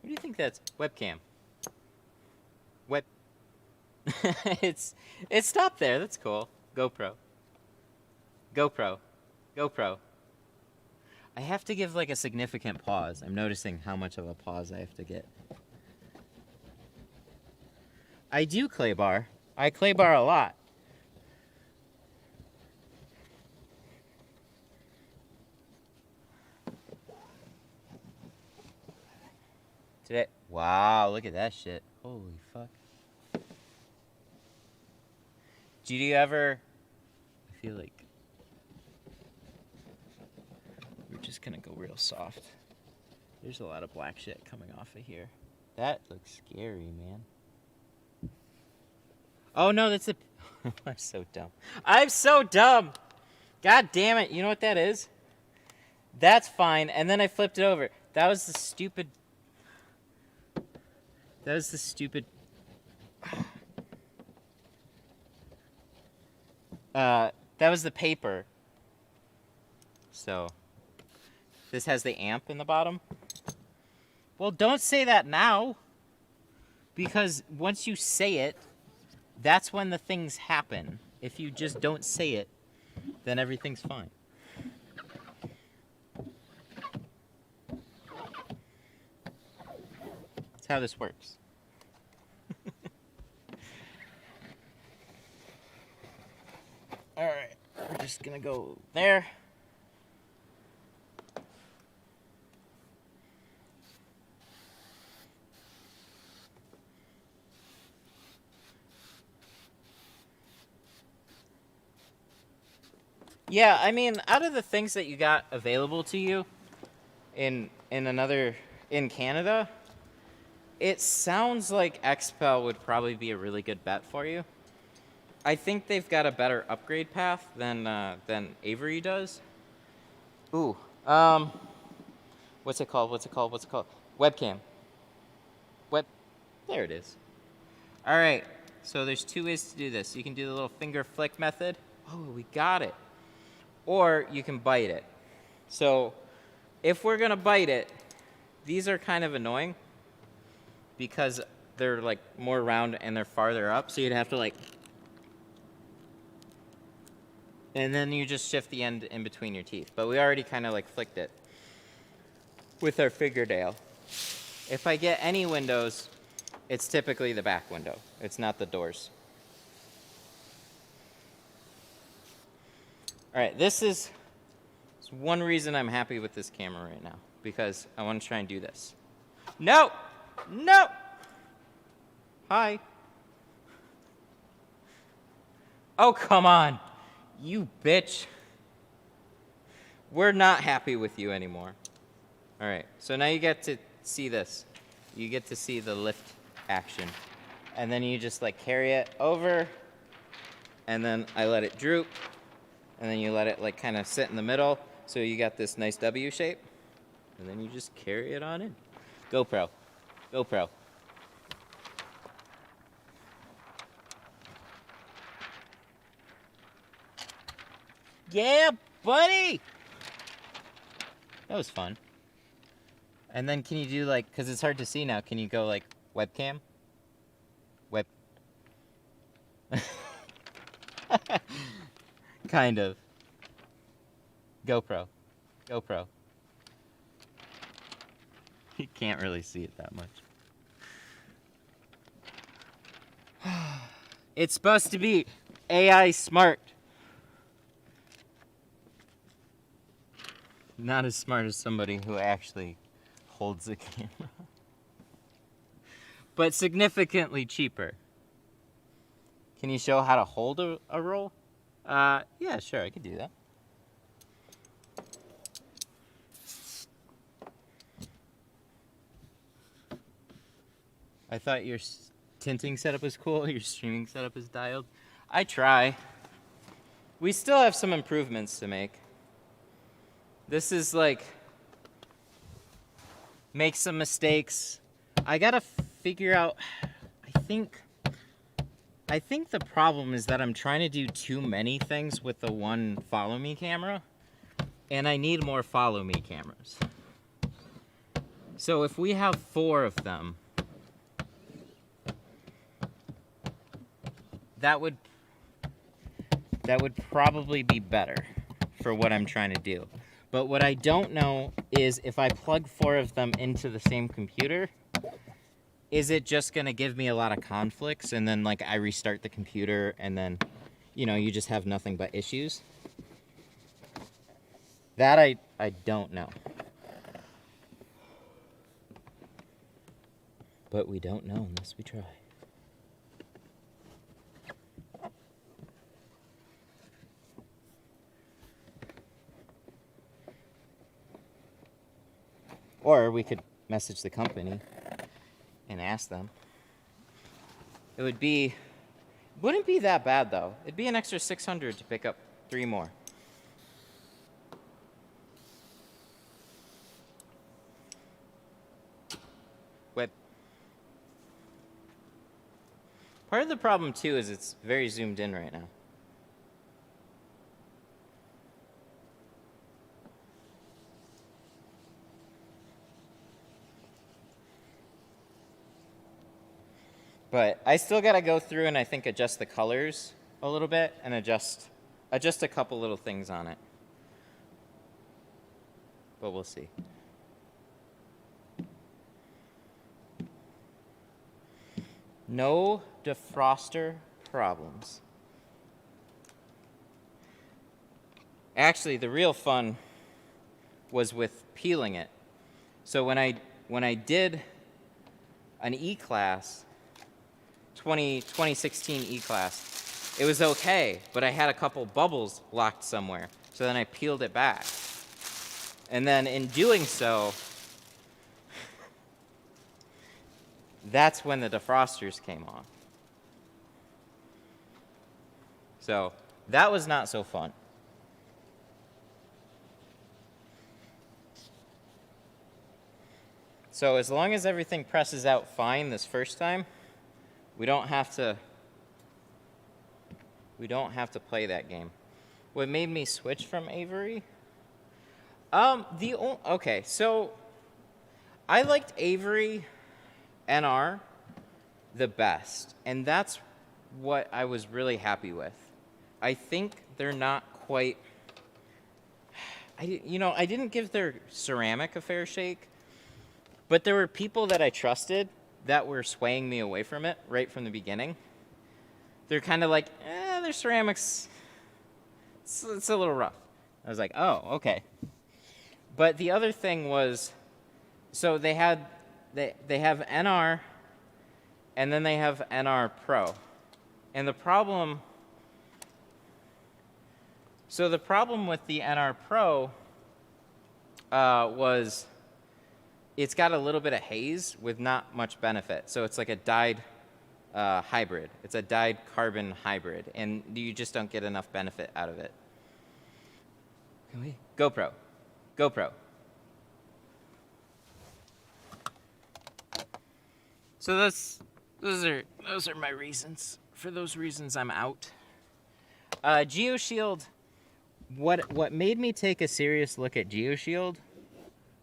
What do you think that's? Webcam. It stopped there. That's cool. GoPro. GoPro. GoPro. I have to give like a significant pause. I'm noticing how much of a pause I have to get. I do clay bar. I clay bar a lot. Today. Wow, look at that shit. Holy fuck. Do you ever... I feel like... We're just gonna go real soft. There's a lot of black shit coming off of here. That looks scary, man. Oh no, that's a... I'm so dumb. I'm so dumb! God damn it, you know what that is? That's fine, and then I flipped it over. That was the stupid... That was the stupid... that was the paper. So, this has the amp in the bottom. Well, don't say that now. Because once you say it, that's when the things happen. If you just don't say it, then everything's fine. That's how this works. Alright, we're just gonna go there. Yeah, I mean, out of the things that you got available to you in Canada, it sounds like XPEL would probably be a really good bet for you. I think they've got a better upgrade path than Avery does. Ooh, what's it called? Webcam. There it is. All right, so there's two ways to do this. You can do the little finger flick method. Oh, we got it. Or you can bite it. So if we're gonna bite it, these are kind of annoying because they're like more round and they're farther up. So you'd have to like, and then you just shift the end in between your teeth. But we already kind of like flicked it with our fingernail. If I get any windows, it's typically the back window. It's not the doors. All right, this is one reason I'm happy with this camera right now, because I want to try and do this. No! No! Hi. Oh, come on. You bitch. We're not happy with you anymore. All right, so now you get to see this. You get to see the lift action. And then you just like carry it over, and then I let it droop, and then you let it like kind of sit in the middle. So you got this nice W shape, and then you just carry it on in. GoPro. GoPro. Yeah, buddy! That was fun. And then can you do like, because it's hard to see now, can you go like webcam? Web. Kind of. GoPro. GoPro. You can't really see it that much. It's supposed to be AI smart. Not as smart as somebody who actually holds a camera. But significantly cheaper. Can you show how to hold a roll? Yeah, sure, I could do that. I thought your tinting setup was cool, your streaming setup is dialed. I try. We still have some improvements to make. This is like, make some mistakes. I gotta figure out, I think the problem is that I'm trying to do too many things with the one follow me camera, and I need more follow me cameras. So if we have 4 of them, that would probably be better for what I'm trying to do. But what I don't know is if I plug 4 of them into the same computer, is it just gonna give me a lot of conflicts and then like I restart the computer and then, you know, you just have nothing but issues? That I don't know. But we don't know unless we try. Or we could message the company and ask them. It wouldn't be that bad though. It'd be an extra $600 to pick up 3 more. Web. Part of the problem too is it's very zoomed in right now. But I still gotta go through and I think adjust the colors a little bit and adjust a couple little things on it. But we'll see. No defroster problems. Actually, the real fun was with peeling it. So when I did an E-Class, 2016 E-Class, it was okay, but I had a couple bubbles locked somewhere. So then I peeled it back. And then in doing so, that's when the defrosters came off. So that was not so fun. So as long as everything presses out fine this first time, we don't have to play that game. What made me switch from Avery? Okay, so I liked Avery NR the best, and that's what I was really happy with. I think they're not quite, I didn't give their ceramic a fair shake, but there were people that I trusted that were swaying me away from it right from the beginning. They're kind of like, their ceramics, it's a little rough. I was like, oh, okay. But the other thing was, so they have NR, and then they have NR Pro. And the problem with the NR Pro was it's got a little bit of haze with not much benefit. So it's like a dyed hybrid. It's a dyed carbon hybrid, and you just don't get enough benefit out of it. Can we? GoPro. GoPro. So those are my reasons. For those reasons, I'm out. GeoShield. What made me take a serious look at GeoShield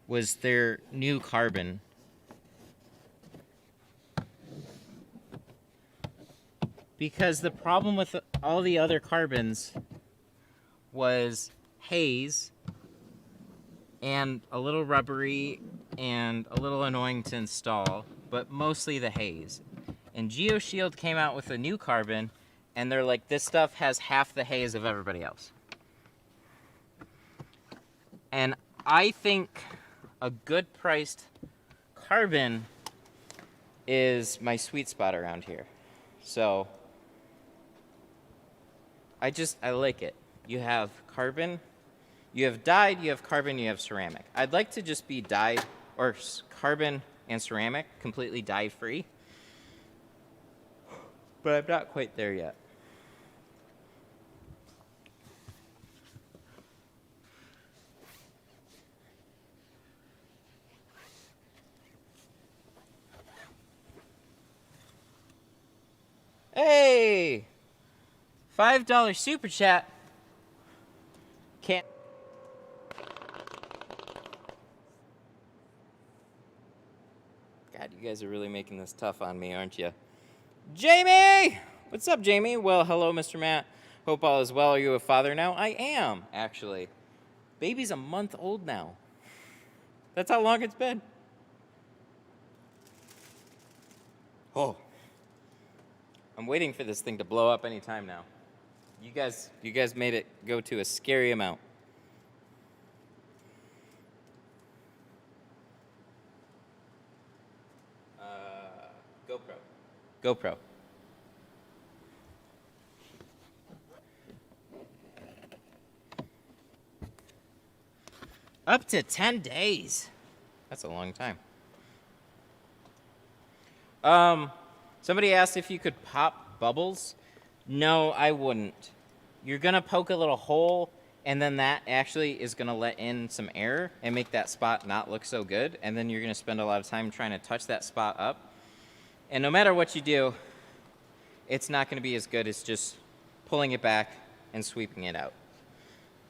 was their new carbon. Because the problem with all the other carbons was haze and a little rubbery and a little annoying to install, but mostly the haze. And GeoShield came out with a new carbon, and they're like, this stuff has half the haze of everybody else. And I think a good priced carbon is my sweet spot around here. So I like it. You have carbon, you have dyed, you have carbon, you have ceramic. I'd like to just be dyed, or carbon and ceramic, completely dye free. But I'm not quite there yet. Hey! $5 super chat. Can't. God, you guys are really making this tough on me, aren't you? Jamie! What's up, Jamie? Well, hello, Mr. Matt. Hope all is well. Are you a father now? I am, actually. Baby's a month old now. That's how long it's been. Oh. I'm waiting for this thing to blow up any time now. You guys made it go to a scary amount. GoPro. Up to 10 days. That's a long time. Somebody asked if you could pop bubbles. No, I wouldn't. You're gonna poke a little hole, and then that actually is gonna let in some air and make that spot not look so good, and then you're gonna spend a lot of time trying to touch that spot up. And no matter what you do, it's not gonna be as good as just pulling it back and sweeping it out.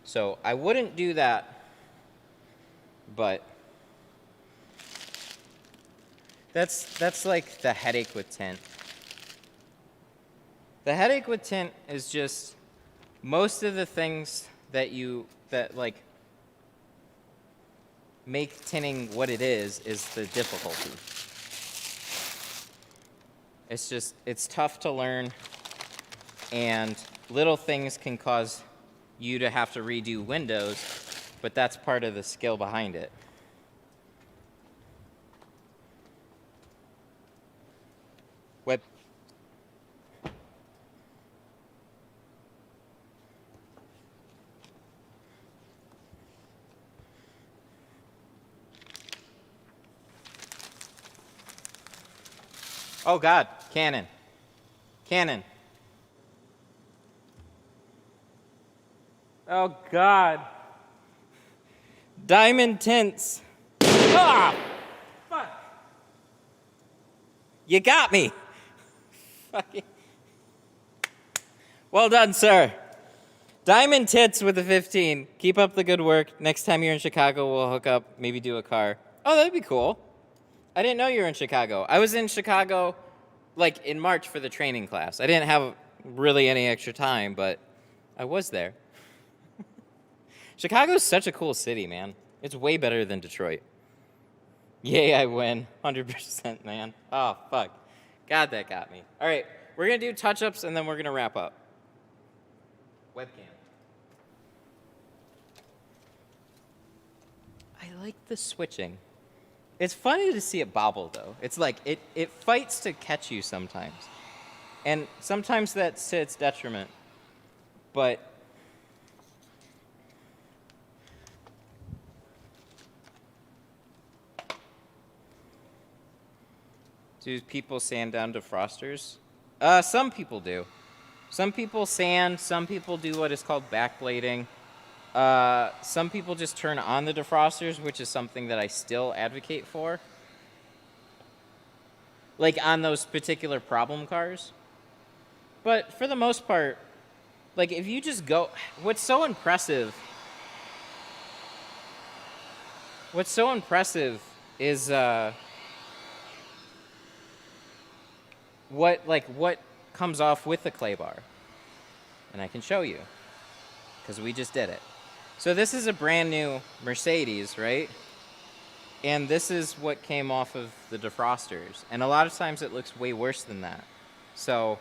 So I wouldn't do that, but that's like the headache with tint. The headache with tint is just most of the things that like make tinting what it is the difficulty. It's tough to learn, and little things can cause you to have to redo windows, but that's part of the skill behind it. Web. Oh God, Canon. Oh God. Diamond tints. Ah! Fuck. You got me. Fucking. Well done, sir. Diamond tits with a 15. Keep up the good work. Next time you're in Chicago, we'll hook up, maybe do a car. Oh, that'd be cool. I didn't know you were in Chicago. I was in Chicago, like, in March for the training class. I didn't have really any extra time, but I was there. Chicago's such a cool city, man. It's way better than Detroit. Yay, I win. 100%, man. Oh, fuck. God, that got me. All right, we're going to do touch-ups, and then we're going to wrap up. Webcam. I like the switching. It's funny to see it bobble, though. It's like, it fights to catch you sometimes. And sometimes that's to its detriment. But do people sand down defrosters? Some people do. Some people sand, some people do what is called backblading. Some people just turn on the defrosters, which is something that I still advocate for. Like on those particular problem cars. But for the most part, like if you just go, what's so impressive is what comes off with the clay bar. And I can show you because we just did it. So this is a brand new Mercedes, right? And this is what came off of the defrosters. And a lot of times it looks way worse than that. So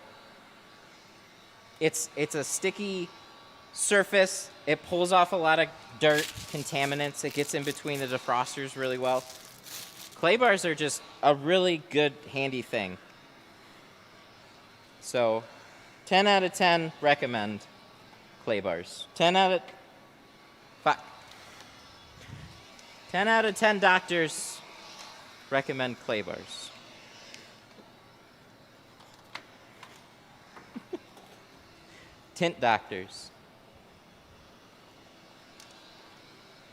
it's a sticky surface. It pulls off a lot of dirt, contaminants. It gets in between the defrosters really well. Clay bars are just a really good, handy thing. So 10 out of 10 recommend clay bars. 10 out of 10 doctors recommend clay bars. Tint doctors.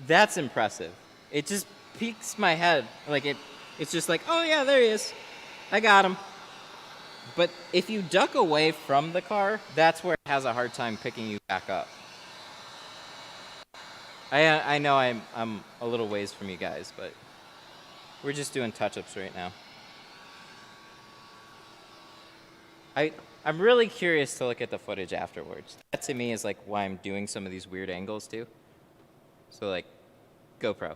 That's impressive. It just piques my head. Like it's just like, oh yeah, there he is. I got him. But if you duck away from the car, that's where it has a hard time picking you back up. I know I'm a little ways from you guys, but we're just doing touch-ups right now. I'm really curious to look at the footage afterwards. That to me is like why I'm doing some of these weird angles too. So like GoPro.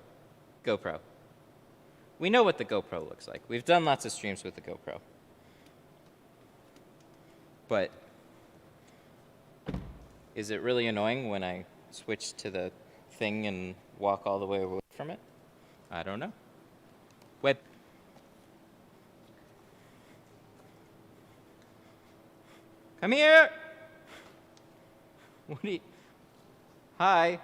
We know what the GoPro looks like. We've done lots of streams with the GoPro. But is it really annoying when I switch to the thing and walk all the way away from it? I don't know. What? Come here! What do you... Hi.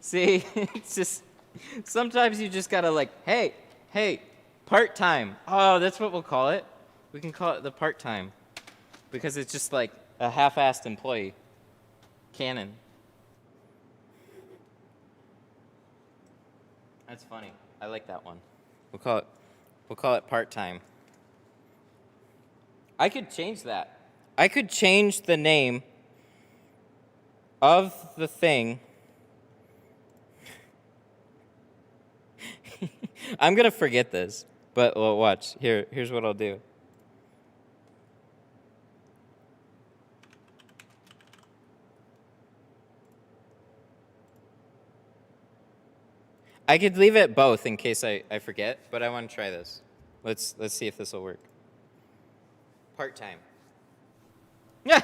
See, it's just... Sometimes you just gotta like, hey, part-time. Oh, that's what we'll call it. We can call it the part-time. Because it's just like a half-assed employee. Canon. That's funny. I like that one. We'll call it part-time. I could change that. I could change the name of the thing. I'm gonna forget this, but well, watch. Here's what I'll do. I could leave it both in case I forget, but I want to try this. Let's see if this will work. Part-time. Yeah.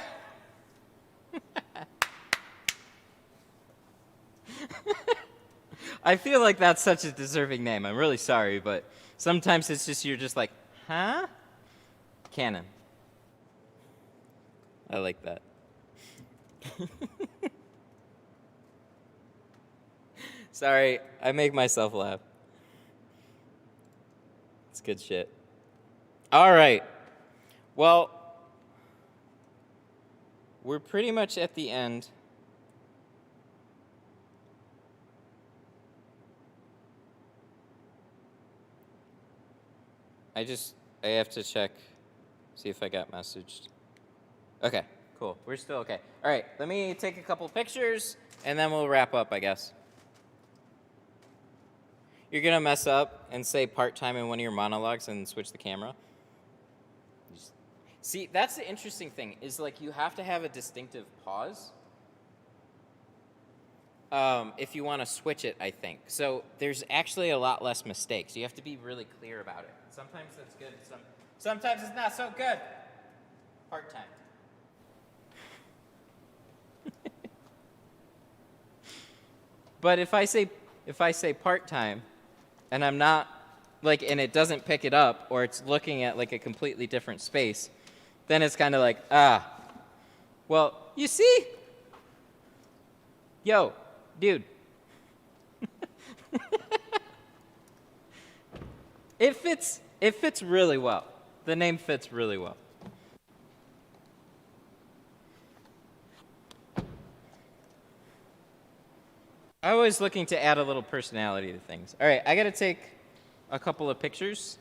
I feel like that's such a deserving name. I'm really sorry, but sometimes it's just you're just like, huh? Canon. I like that. Sorry, I make myself laugh. It's good shit. All right. Well, we're pretty much at the end. I have to check, see if I got messaged. Okay, cool. We're still okay. All right, let me take a couple pictures, and then we'll wrap up, I guess. You're going to mess up and say part-time in one of your monologues and switch the camera. See, that's the interesting thing, is like you have to have a distinctive pause if you want to switch it, I think. So there's actually a lot less mistakes. You have to be really clear about it. Sometimes that's good. Sometimes it's not so good. Part-time. But if I say part-time, and I'm not, like, and it doesn't pick it up, or it's looking at, like, a completely different space, then it's kind of like, well, you see? Yo, dude. It fits really well. The name fits really well. I'm always looking to add a little personality to things. All right, I got to take a couple of pictures.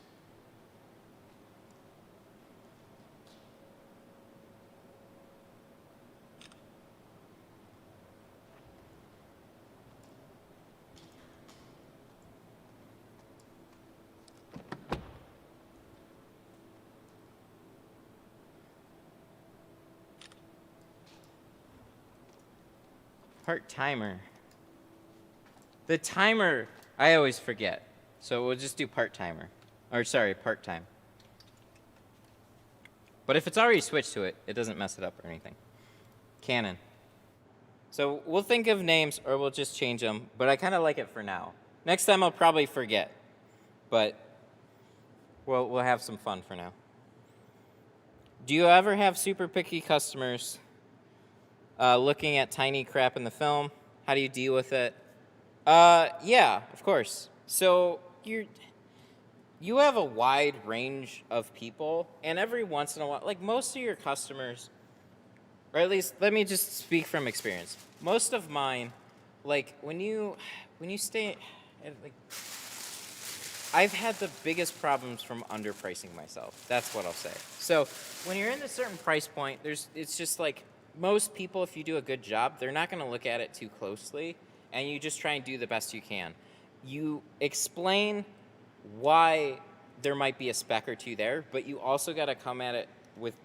Part timer. The timer, I always forget. So we'll just do part timer. Or sorry, part time. But if it's already switched to it, it doesn't mess it up or anything. Canon. So we'll think of names or we'll just change them, but I kind of like it for now. Next time I'll probably forget, but we'll have some fun for now. Do you ever have super picky customers looking at tiny crap in the film? How do you deal with it? Yeah, of course. So you have a wide range of people, and every once in a while, like most of your customers, or at least let me just speak from experience. Most of mine, like when you stay, like, I've had the biggest problems from underpricing myself. That's what I'll say. So when you're in a certain price point, it's just like most people, if you do a good job, they're not going to look at it too closely, and you just try and do the best you can. You explain why there might be a speck or two there, but you also got to come at it with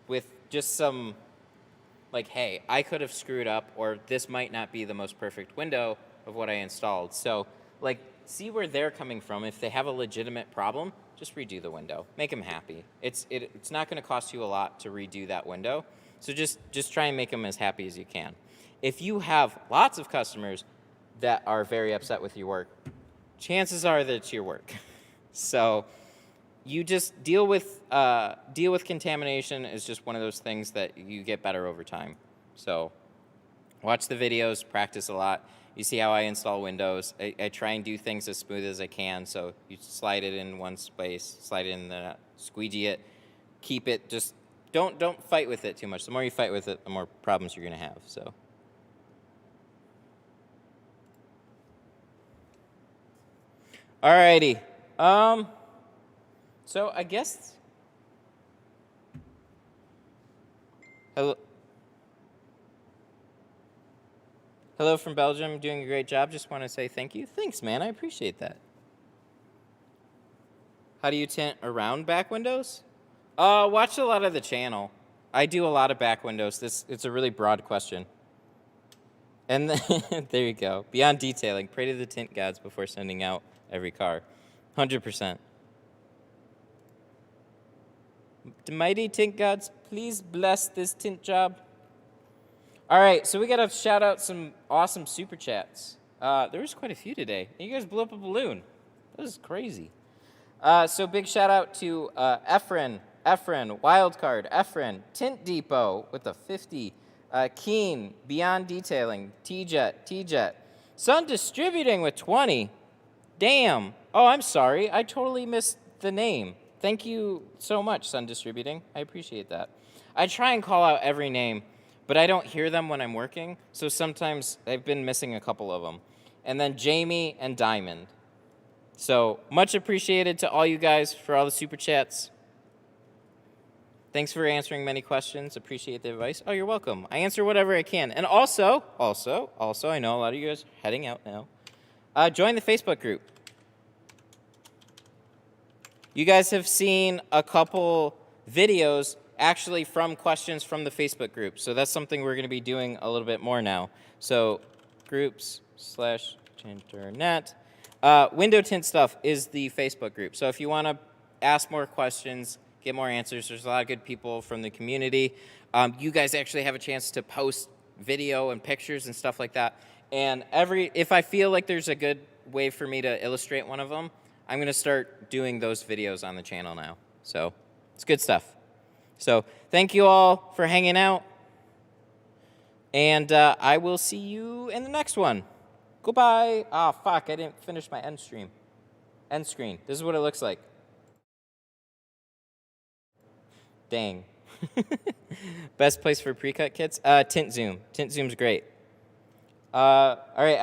with just some, like, hey, I could have screwed up, or this might not be the most perfect window of what I installed. So, like, see where they're coming from. If they have a legitimate problem, just redo the window. Make them happy. It's not going to cost you a lot to redo that window. So just try and make them as happy as you can. If you have lots of customers that are very upset with your work, chances are that it's your work. So you just deal with contamination is just one of those things that you get better over time. So watch the videos, practice a lot. You see how I install windows. I try and do things as smooth as I can. So you slide it in one space, slide it in the squeegee it, keep it. Just don't fight with it too much. The more you fight with it, the more problems you're gonna have. So. Alrighty. So I guess. Hello from Belgium, doing a great job. Just want to say thank you. Thanks, man. I appreciate that. How do you tint around back windows? Watch a lot of the channel. I do a lot of back windows. It's a really broad question. And then, there you go. Beyond detailing, pray to the tint gods before sending out every car. 100%. The mighty tint gods, please bless this tint job. All right, so we got to shout out some awesome super chats. There was quite a few today. You guys blew up a balloon. That was crazy. So big shout out to Efren, Wildcard, Efren, Tint Depot with a 50, Keen, Beyond Detailing, T-Jet, Sun Distributing with 20. Damn. Oh, I'm sorry. I totally missed the name. Thank you so much, Sun Distributing. I appreciate that. I try and call out every name, but I don't hear them when I'm working, so sometimes I've been missing a couple of them. And then Jamie and Diamond. So much appreciated to all you guys for all the super chats. Thanks for answering many questions. Appreciate the advice. Oh, you're welcome. I answer whatever I can. And also, I know a lot of you guys are heading out now. Join the Facebook group. You guys have seen a couple videos actually from questions from the Facebook group. So that's something we're going to be doing a little bit more now. So groups/tinternet. Window tint stuff is the Facebook group. So if you want to ask more questions, get more answers, there's a lot of good people from the community. You guys actually have a chance to post video and pictures and stuff like that. And if I feel like there's a good way for me to illustrate one of them, I'm going to start doing those videos on the channel now. So it's good stuff. So thank you all for hanging out. And I will see you in the next one. Goodbye. Ah, fuck, I didn't finish my end screen. This is what it looks like. Dang. Best place for pre-cut kits? Tint Zoom. Tint Zoom's great. All right.